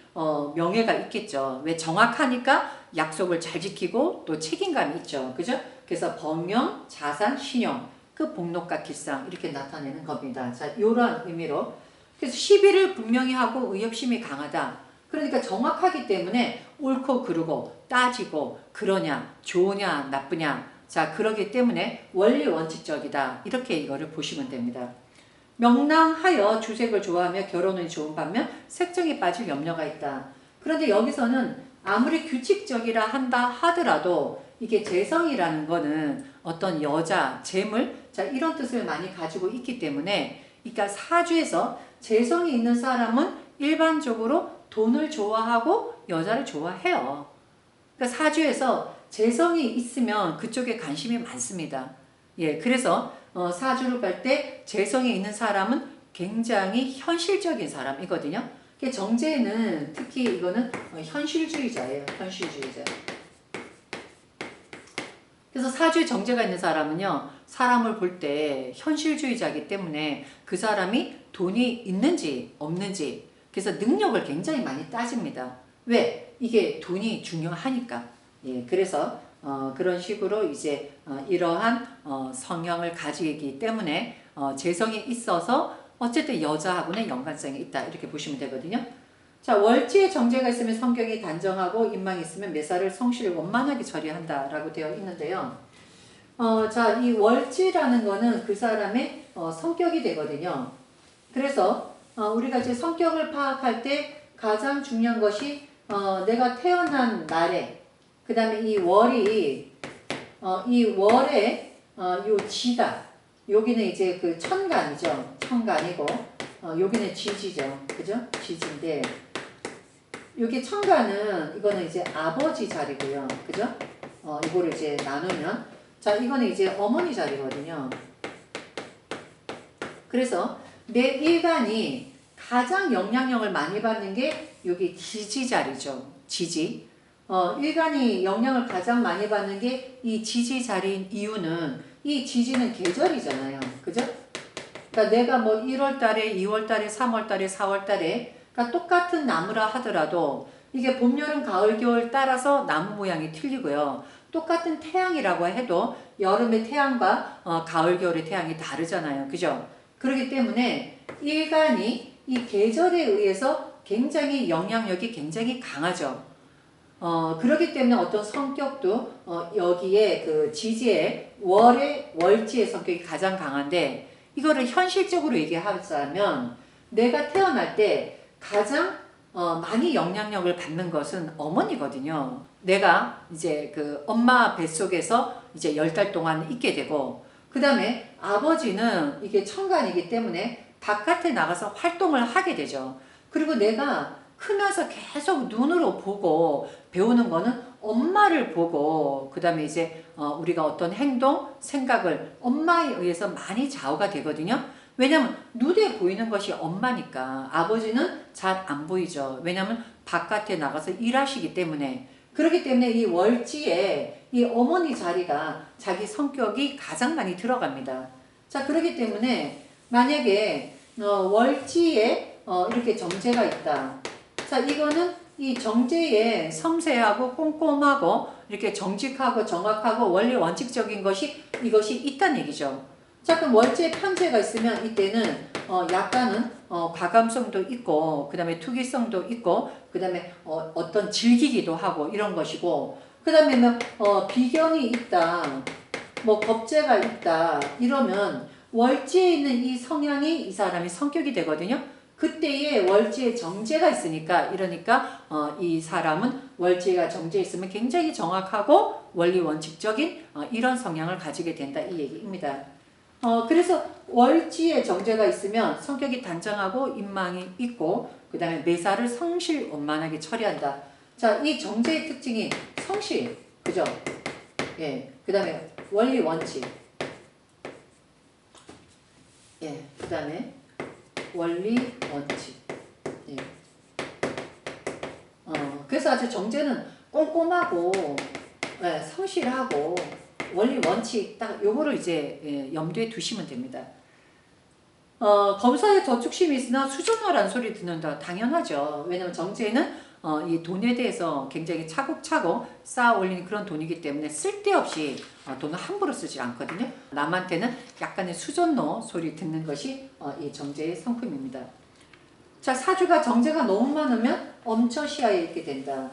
명예가 있겠죠. 왜? 정확하니까 약속을 잘 지키고 또 책임감이 있죠. 그죠? 그래서 번영, 자산, 신용, 그 복록과 길상 이렇게 나타내는 겁니다. 자, 이런 의미로 그래서 시비를 분명히 하고 의협심이 강하다. 그러니까 정확하기 때문에 옳고 그르고 따지고 그러냐, 좋으냐, 나쁘냐. 자, 그러기 때문에 원리 원칙적이다. 이렇게 이거를 보시면 됩니다. 명랑하여 주색을 좋아하며 결혼은 좋은 반면 색정이 빠질 염려가 있다. 그런데 여기서는 아무리 규칙적이라 한다 하더라도 이게 재성이라는 거는 어떤 여자, 재물, 자 이런 뜻을 많이 가지고 있기 때문에 그러니까 사주에서 재성이 있는 사람은 일반적으로 돈을 좋아하고 여자를 좋아해요. 그러니까 사주에서 재성이 있으면 그쪽에 관심이 많습니다. 예, 그래서 사주를 볼 때 재성이 있는 사람은 굉장히 현실적인 사람이거든요. 정제는 특히 이거는 현실주의자예요. 현실주의자. 그래서 사주에 정제가 있는 사람은요. 사람을 볼 때 현실주의자이기 때문에 그 사람이 돈이 있는지 없는지 그래서 능력을 굉장히 많이 따집니다. 왜? 이게 돈이 중요하니까. 예, 그래서 그런 식으로 이제 이러한 성향을 가지기 때문에 재성이 있어서 어쨌든 여자하고는 연관성이 있다 이렇게 보시면 되거든요. 자, 월지에 정제가 있으면 성격이 단정하고 인망이 있으면 매사를 성실을 원만하게 처리한다라고 되어 있는데요. 자, 이 월지라는 거는 그 사람의 성격이 되거든요. 그래서 우리가 이제 성격을 파악할 때 가장 중요한 것이 내가 태어난 날에 그 다음에 이 월이 이 월에 요 지다 여기는 이제 그 천간이죠. 천간이고 여기는 지지죠. 그죠? 지지인데 여기 천간은 이거는 이제 아버지 자리고요. 그죠? 이거를 이제 나누면 자 이거는 이제 어머니 자리거든요. 그래서 내 일간이 가장 영향력을 많이 받는 게 여기 지지 자리죠. 지지. 일간이 영향을 가장 많이 받는 게 이 지지 자리인 이유는 이 지지는 계절이잖아요. 그죠? 그러니까 내가 뭐 1월 달에, 2월 달에, 3월 달에, 4월 달에 그러니까 똑같은 나무라 하더라도 이게 봄, 여름, 가을, 겨울 따라서 나무 모양이 틀리고요. 똑같은 태양이라고 해도 여름의 태양과 가을, 겨울의 태양이 다르잖아요. 그죠? 그렇기 때문에 일간이 이 계절에 의해서 굉장히 영향력이 굉장히 강하죠. 그렇기 때문에 어떤 성격도 여기에 그 지지의 월지의 성격이 가장 강한데 이거를 현실적으로 얘기하자면 내가 태어날 때 가장 많이 영향력을 받는 것은 어머니거든요. 내가 이제 그 엄마 뱃속에서 이제 10달 동안 있게 되고, 그 다음에 아버지는 이게 천간이기 때문에 바깥에 나가서 활동을 하게 되죠. 그리고 내가 크면서 계속 눈으로 보고 배우는 거는 엄마를 보고, 그 다음에 이제 우리가 어떤 행동, 생각을 엄마에 의해서 많이 좌우가 되거든요. 왜냐면 눈에 보이는 것이 엄마니까. 아버지는 잘 안 보이죠. 왜냐면 바깥에 나가서 일하시기 때문에. 그렇기 때문에 이 월지에 이 어머니 자리가 자기 성격이 가장 많이 들어갑니다. 자, 그렇기 때문에 만약에 월지에 이렇게 정제가 있다. 자, 이거는 이 정제에 섬세하고 꼼꼼하고 이렇게 정직하고 정확하고 원리 원칙적인 것이 이것이 있다는 얘기죠. 자, 그럼 월지에 편제가 있으면 이때는 약간은 과감성도 있고, 그 다음에 투기성도 있고, 그 다음에 어떤 즐기기도 하고 이런 것이고, 그 다음에 비견이 있다, 뭐 겁재가 있다 이러면 월지에 있는 이 성향이 이 사람의 성격이 되거든요. 그때에 월지에 정제가 있으니까, 이러니까 이 사람은 월지가 정제 있으면 굉장히 정확하고 원리 원칙적인 이런 성향을 가지게 된다, 이 얘기입니다. 그래서 월지에 정제가 있으면 성격이 단정하고 인망이 있고, 그 다음에 매사를 성실원만하게 처리한다. 자, 이 정제의 특징이 성실, 그죠? 예, 그 다음에 원리 원칙, 예, 그 다음에 원리 원칙. 예. 그래서 아주 정제는 꼼꼼하고, 예, 성실하고 원리 원칙 딱 요거를 이제 염두에 두시면 됩니다. 검사에 저축심이 있으나 수준어란 소리 듣는다. 당연하죠. 왜냐면 정제는 이 돈에 대해서 굉장히 차곡차곡 쌓아 올리는 그런 돈이기 때문에 쓸데없이 돈을 함부로 쓰지 않거든요. 남한테는 약간의 수전노 소리 듣는 것이 이 정제의 성품입니다. 자, 사주가 정제가 너무 많으면 엄처시야에 있게 된다.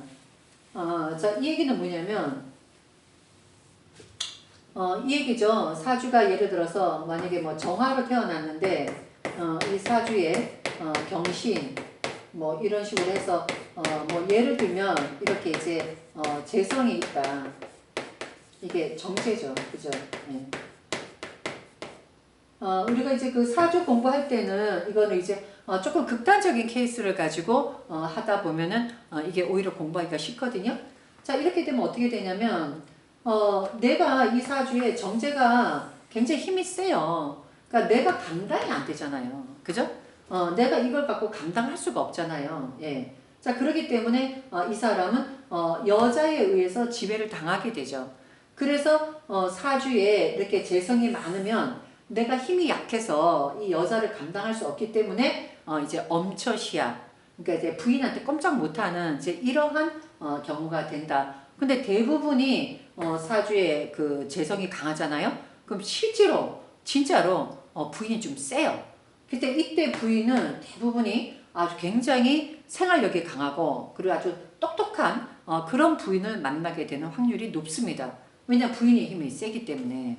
자, 이 얘기는 뭐냐면 이 얘기죠. 사주가 예를 들어서 만약에 뭐 정화로 태어났는데 이 사주에 경신 뭐 이런 식으로 해서 뭐 예를 들면 이렇게 이제 재성이 있다. 이게 정제죠. 그죠? 네. 우리가 이제 그 사주 공부할 때는 이거는 이제 조금 극단적인 케이스를 가지고 하다 보면은 이게 오히려 공부하기가 쉽거든요. 자, 이렇게 되면 어떻게 되냐면 내가 이 사주에 정제가 굉장히 힘이 세요. 그러니까 내가 감당이 안 되잖아요. 그죠? 내가 이걸 갖고 감당할 수가 없잖아요. 예. 자, 그렇기 때문에 이 사람은 여자에 의해서 지배를 당하게 되죠. 그래서 사주에 이렇게 재성이 많으면 내가 힘이 약해서 이 여자를 감당할 수 없기 때문에 이제 엄처시야, 그러니까 이제 부인한테 꼼짝 못하는 이제 이러한 경우가 된다. 근데 대부분이 사주에 그 재성이 강하잖아요. 그럼 실제로 진짜로 부인이 좀 세요. 그때 이때 부인은 대부분이 아주 굉장히 생활력이 강하고 그리고 아주 똑똑한 그런 부인을 만나게 되는 확률이 높습니다. 왜냐 부인의 힘이 세기 때문에.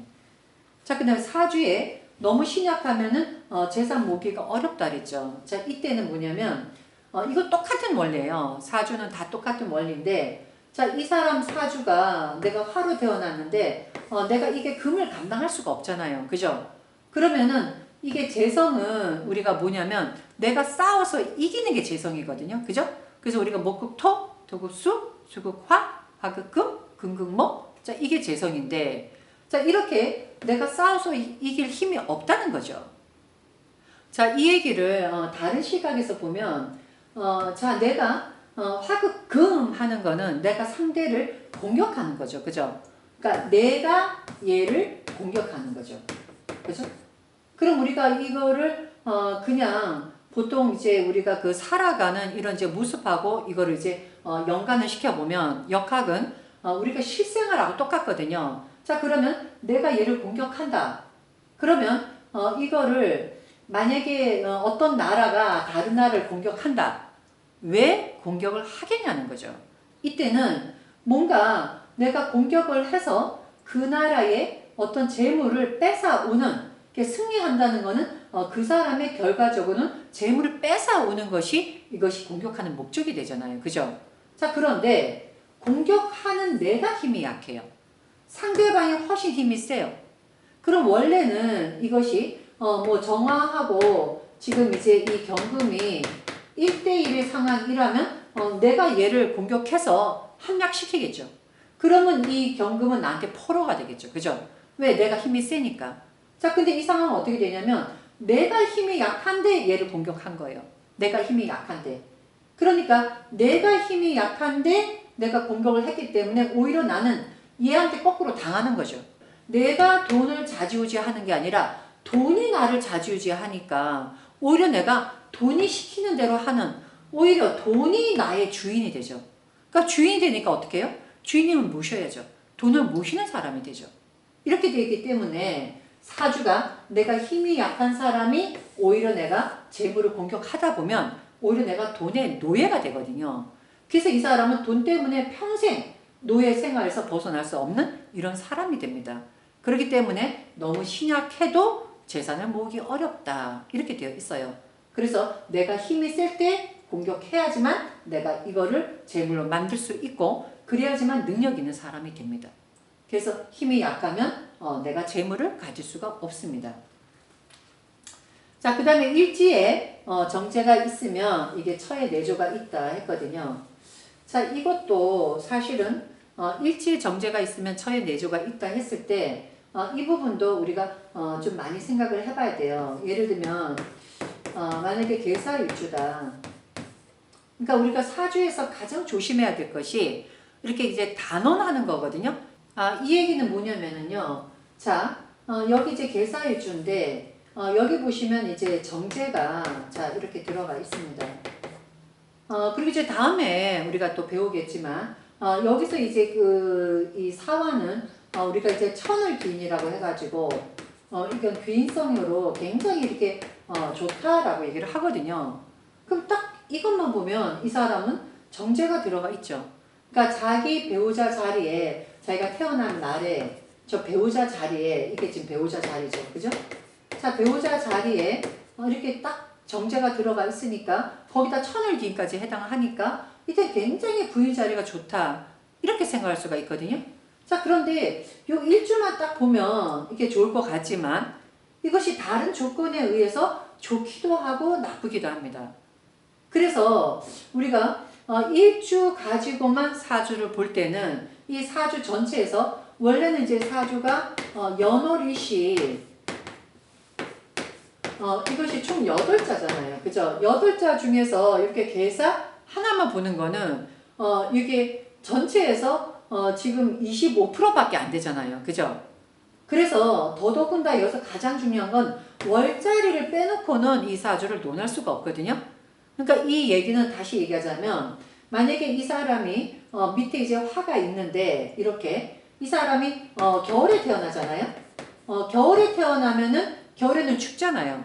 자, 그 다음에 사주에 너무 신약하면은 재산 모기가 어렵다 그랬죠. 자, 이때는 뭐냐면 이거 똑같은 원리예요. 사주는 다 똑같은 원리인데, 자, 이 사람 사주가 내가 화로 태어났는데 내가 이게 금을 감당할 수가 없잖아요. 그죠? 그러면은 이게 재성은 우리가 뭐냐면 내가 싸워서 이기는 게 재성이거든요. 그죠? 그래서 우리가 목극토, 토극수, 수극화, 화극금, 금극목, 자, 이게 재성인데, 자, 이렇게 내가 싸워서 이길 힘이 없다는 거죠. 자, 이 얘기를 다른 시각에서 보면 자, 내가 화극금 하는 거는 내가 상대를 공격하는 거죠. 그죠? 그러니까 내가 얘를 공격하는 거죠. 그죠? 그럼 우리가 이거를 그냥 보통 이제 우리가 그 살아가는 이런 이제 모습하고 이거를 이제 연관을 시켜보면 역학은 우리가 실생활하고 똑같거든요. 자, 그러면 내가 얘를 공격한다. 그러면 이거를 만약에 어떤 나라가 다른 나라를 공격한다. 왜 공격을 하겠냐는 거죠. 이때는 뭔가 내가 공격을 해서 그 나라의 어떤 재물을 뺏어오는, 승리한다는 것은 그 사람의 결과적으로는 재물을 뺏어오는 것이 이것이 공격하는 목적이 되잖아요. 그죠? 자, 그런데 공격하는 내가 힘이 약해요. 상대방이 훨씬 힘이 세요. 그럼 원래는 이것이 뭐 정화하고 지금 이제 이 경금이 1대1의 상황이라면 내가 얘를 공격해서 함락시키겠죠. 그러면 이 경금은 나한테 포로가 되겠죠. 그죠? 왜? 내가 힘이 세니까. 자, 근데 이 상황은 어떻게 되냐면 내가 힘이 약한데 얘를 공격한 거예요. 내가 힘이 약한데. 그러니까 내가 힘이 약한데 내가 공격을 했기 때문에 오히려 나는 얘한테 거꾸로 당하는 거죠. 내가 돈을 좌지우지하는 게 아니라 돈이 나를 좌지우지하니까 오히려 내가 돈이 시키는 대로 하는, 오히려 돈이 나의 주인이 되죠. 그러니까 주인이 되니까 어떻게 해요? 주인님을 모셔야죠. 돈을 모시는 사람이 되죠. 이렇게 되기 때문에 사주가 내가 힘이 약한 사람이 오히려 내가 재물을 공격하다 보면 오히려 내가 돈의 노예가 되거든요. 그래서 이 사람은 돈 때문에 평생 노예 생활에서 벗어날 수 없는 이런 사람이 됩니다. 그렇기 때문에 너무 신약해도 재산을 모으기 어렵다 이렇게 되어 있어요. 그래서 내가 힘이 셀 때 공격해야지만 내가 이거를 재물로 만들 수 있고 그래야지만 능력 있는 사람이 됩니다. 그래서 힘이 약하면 내가 재물을 가질 수가 없습니다. 자, 그 다음에 일지에 정제가 있으면 이게 처에 내조가 있다 했거든요. 자, 이것도 사실은 일지에 정제가 있으면 처에 내조가 있다 했을 때 이 부분도 우리가 좀 많이 생각을 해봐야 돼요. 예를 들면 만약에 계사일주다. 그러니까 우리가 사주에서 가장 조심해야 될 것이 이렇게 이제 단언하는 거거든요. 이 얘기는 뭐냐면은요. 자, 여기 이제 계사일주인데 여기 보시면 이제 정제가 자 이렇게 들어가 있습니다. 그리고 이제 다음에 우리가 또 배우겠지만 여기서 이제 이 사화는 우리가 이제 천을 귀인이라고 해가지고 이건 귀인성으로 굉장히 이렇게 좋다라고 얘기를 하거든요. 그럼 딱 이것만 보면 이 사람은 정제가 들어가 있죠. 그러니까 자기 배우자 자리에 자기가 태어난 날에 저 배우자 자리에 이게 지금 배우자 자리죠. 그죠? 자, 배우자 자리에 이렇게 딱 정제가 들어가 있으니까 거기다 천을 기인까지 해당하니까 이게 굉장히 부인 자리가 좋다 이렇게 생각할 수가 있거든요. 자, 그런데 요 일주만 딱 보면 이게 좋을 것 같지만 이것이 다른 조건에 의해서 좋기도 하고 나쁘기도 합니다. 그래서 우리가 일주 가지고만 사주를 볼 때는 이 사주 전체에서 원래는 이제 사주가 연월일시 이것이 총 8자잖아요. 그죠? 8자 중에서 이렇게 계사 하나만 보는 거는 이게 전체에서 지금 25%밖에 안 되잖아요. 그죠? 그래서 더더군다나 여기서 가장 중요한 건 월자리를 빼놓고는 이 사주를 논할 수가 없거든요. 그러니까 이 얘기는 다시 얘기하자면 만약에 이 사람이 밑에 이제 화가 있는데 이렇게 이 사람이 겨울에 태어나잖아요. 겨울에 태어나면은 겨울에는 춥잖아요.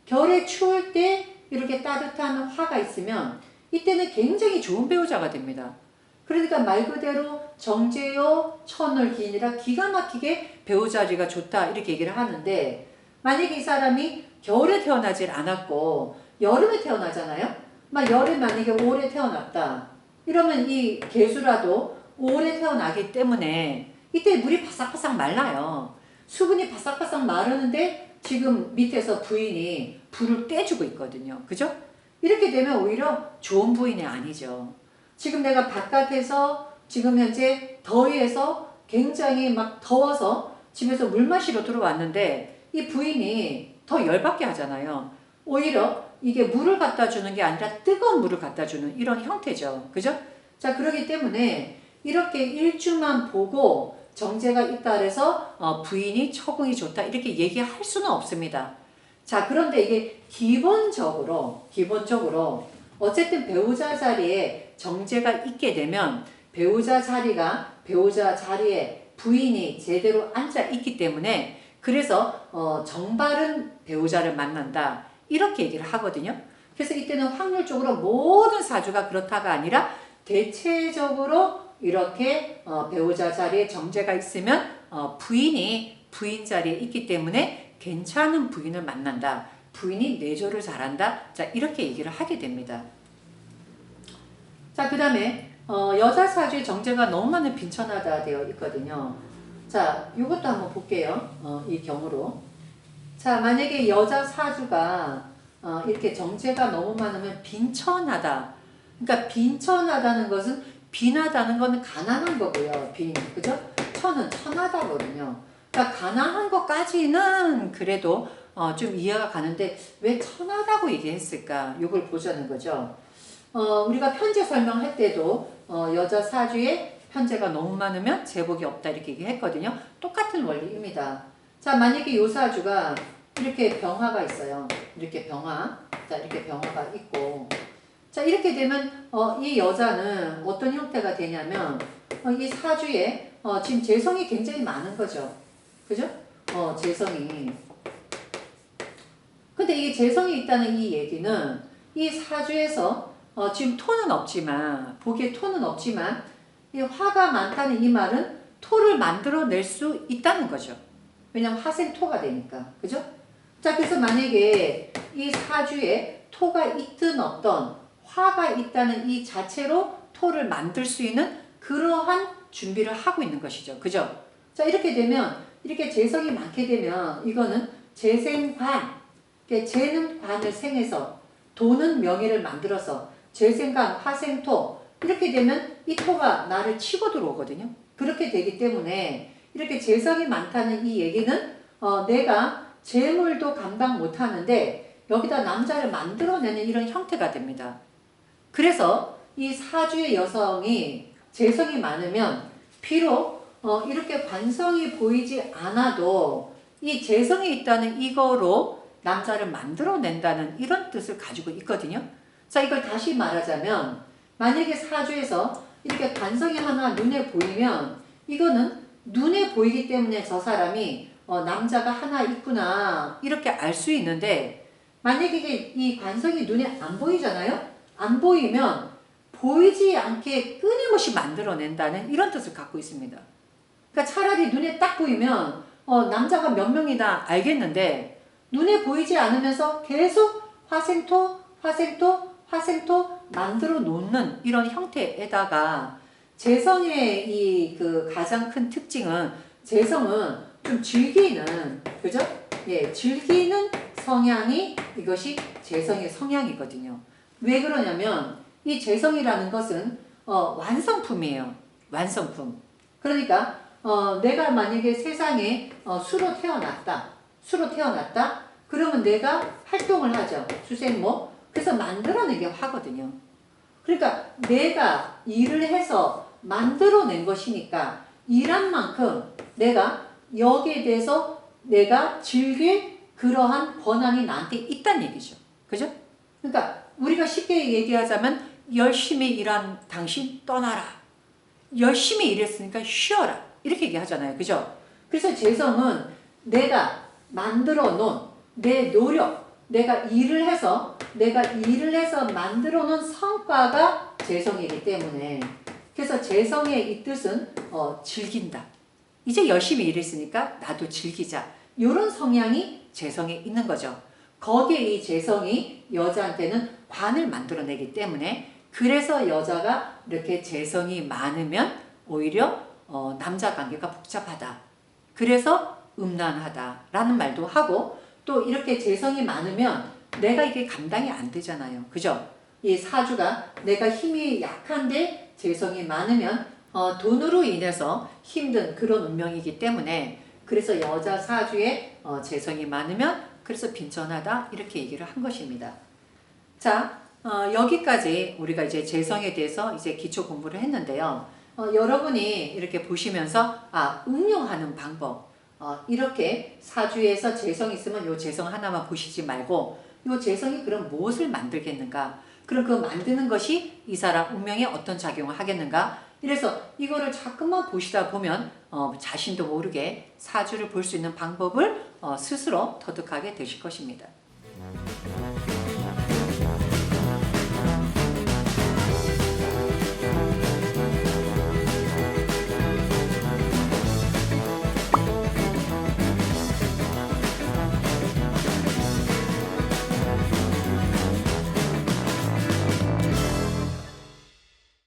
겨울에 추울 때 이렇게 따뜻한 화가 있으면 이때는 굉장히 좋은 배우자가 됩니다. 그러니까 말 그대로 정제요 천을 기인이라 기가 막히게 배우자리가 좋다 이렇게 얘기를 하는데 만약에 이 사람이 겨울에 태어나질 않았고 여름에 태어나잖아요. 막 여름 만약에 5월에 태어났다. 이러면 이 개수라도 5월에 태어나기 때문에 이때 물이 바싹바싹 말라요. 수분이 바싹바싹 마르는데 지금 밑에서 부인이 불을 떼주고 있거든요. 그죠? 이렇게 되면 오히려 좋은 부인이 아니죠. 지금 내가 바깥에서 지금 현재 더위에서 굉장히 막 더워서 집에서 물 마시러 들어왔는데 이 부인이 더 열받게 하잖아요. 오히려 이게 물을 갖다 주는 게 아니라 뜨거운 물을 갖다 주는 이런 형태죠. 그죠? 자, 그렇기 때문에 이렇게 일주만 보고 정제가 있다 그래서 부인이 처궁이 좋다 이렇게 얘기할 수는 없습니다. 자, 그런데 이게 기본적으로 어쨌든 배우자 자리에 정제가 있게 되면 배우자 자리에 부인이 제대로 앉아 있기 때문에 그래서 정바른 배우자를 만난다 이렇게 얘기를 하거든요. 그래서 이때는 확률적으로 모든 사주가 그렇다가 아니라 대체적으로 이렇게 배우자 자리에 정제가 있으면 부인이 부인 자리에 있기 때문에 괜찮은 부인을 만난다. 부인이 내조를 잘한다. 자, 이렇게 얘기를 하게 됩니다. 자, 그 다음에 여자 사주의 정제가 너무 많은 빈천하다 되어 있거든요. 자, 이것도 한번 볼게요. 이 경우로. 자, 만약에 여자 사주가 이렇게 정제가 너무 많으면 빈천하다. 그러니까 빈천하다는 것은 빈하다는 것은 가난한 거고요. 빈, 그죠? 천은 천하다거든요. 그러니까 가난한 것까지는 그래도 좀 이해가 가는데 왜 천하다고 얘기했을까? 이걸 보자는 거죠. 우리가 편제 설명할 때도 여자 사주에 편제가 너무 많으면 제복이 없다 이렇게 얘기했거든요. 똑같은 원리입니다. 자, 만약에 요 사주가 이렇게 병화가 있어요. 이렇게 병화. 자, 이렇게 병화가 있고. 자, 이렇게 되면 이 여자는 어떤 형태가 되냐면 이 사주에 지금 재성이 굉장히 많은 거죠. 그죠? 재성이. 근데 이게 재성이 있다는 이 얘기는 이 사주에서 지금 토는 없지만, 보기에 토는 없지만 이 화가 많다는 이 말은 토를 만들어낼 수 있다는 거죠. 왜냐면 화생토가 되니까. 그죠? 자, 그래서 만약에 이 사주에 토가 있든 없든 화가 있다는 이 자체로 토를 만들 수 있는 그러한 준비를 하고 있는 것이죠. 그죠? 자, 이렇게 되면, 이렇게 재성이 많게 되면 이거는 재생관, 재는 관을 생해서 도는 명예를 만들어서 재생관, 화생토, 이렇게 되면 이 토가 나를 치고 들어오거든요. 그렇게 되기 때문에 이렇게 재성이 많다는 이 얘기는 내가 재물도 감당 못하는데 여기다 남자를 만들어내는 이런 형태가 됩니다. 그래서 이 사주의 여성이 재성이 많으면 비록 이렇게 관성이 보이지 않아도 이 재성이 있다는 이거로 남자를 만들어낸다는 이런 뜻을 가지고 있거든요. 자, 이걸 다시 말하자면 만약에 사주에서 이렇게 관성이 하나 눈에 보이면 이거는 눈에 보이기 때문에 저 사람이 남자가 하나 있구나 이렇게 알 수 있는데 만약에 이 관성이 눈에 안 보이잖아요. 안 보이면 보이지 않게 끊임없이 만들어낸다는 이런 뜻을 갖고 있습니다. 그러니까 차라리 눈에 딱 보이면 남자가 몇 명이다 알겠는데 눈에 보이지 않으면서 계속 화생토, 화생토, 화생토 만들어 놓는 이런 형태에다가 재성의 이 그 가장 큰 특징은 재성은 좀 즐기는, 그죠? 예, 즐기는 성향이 이것이 재성의 성향이거든요. 왜 그러냐면 이 재성이라는 것은 완성품이에요. 완성품. 그러니까 내가 만약에 세상에 수로 태어났다. 수로 태어났다. 그러면 내가 활동을 하죠. 수생모. 그래서 만들어내게 하거든요. 그러니까 내가 일을 해서 만들어낸 것이니까 일한 만큼 내가 여기에 대해서 내가 즐길 그러한 권한이 나한테 있다는 얘기죠. 그죠? 그러니까 우리가 쉽게 얘기하자면 열심히 일한 당신 떠나라. 열심히 일했으니까 쉬어라. 이렇게 얘기하잖아요. 그죠? 그래서 재성은 내가 만들어 놓은 내 노력, 내가 일을 해서 만들어 놓은 성과가 재성이기 때문에 그래서 재성의 이 뜻은 즐긴다. 이제 열심히 일했으니까 나도 즐기자. 이런 성향이 재성에 있는 거죠. 거기에 이 재성이 여자한테는 관을 만들어내기 때문에 그래서 여자가 이렇게 재성이 많으면 오히려 남자 관계가 복잡하다. 그래서 음란하다라는 말도 하고 또 이렇게 재성이 많으면 내가 이게 감당이 안 되잖아요. 그죠? 이 사주가 내가 힘이 약한데 재성이 많으면 돈으로 인해서 힘든 그런 운명이기 때문에 그래서 여자 사주에 재성이 많으면 그래서 빈천하다 이렇게 얘기를 한 것입니다. 자, 여기까지 우리가 이제 재성에 대해서 이제 기초 공부를 했는데요. 여러분이 이렇게 보시면서 응용하는 방법 이렇게 사주에서 재성이 있으면 요 재성 하나만 보시지 말고 요 재성이 그럼 무엇을 만들겠는가? 그럼 그 만드는 것이 이 사람 운명에 어떤 작용을 하겠는가? 이래서 이거를 자꾸만 보시다 보면 자신도 모르게 사주를 볼 수 있는 방법을 스스로 터득하게 되실 것입니다.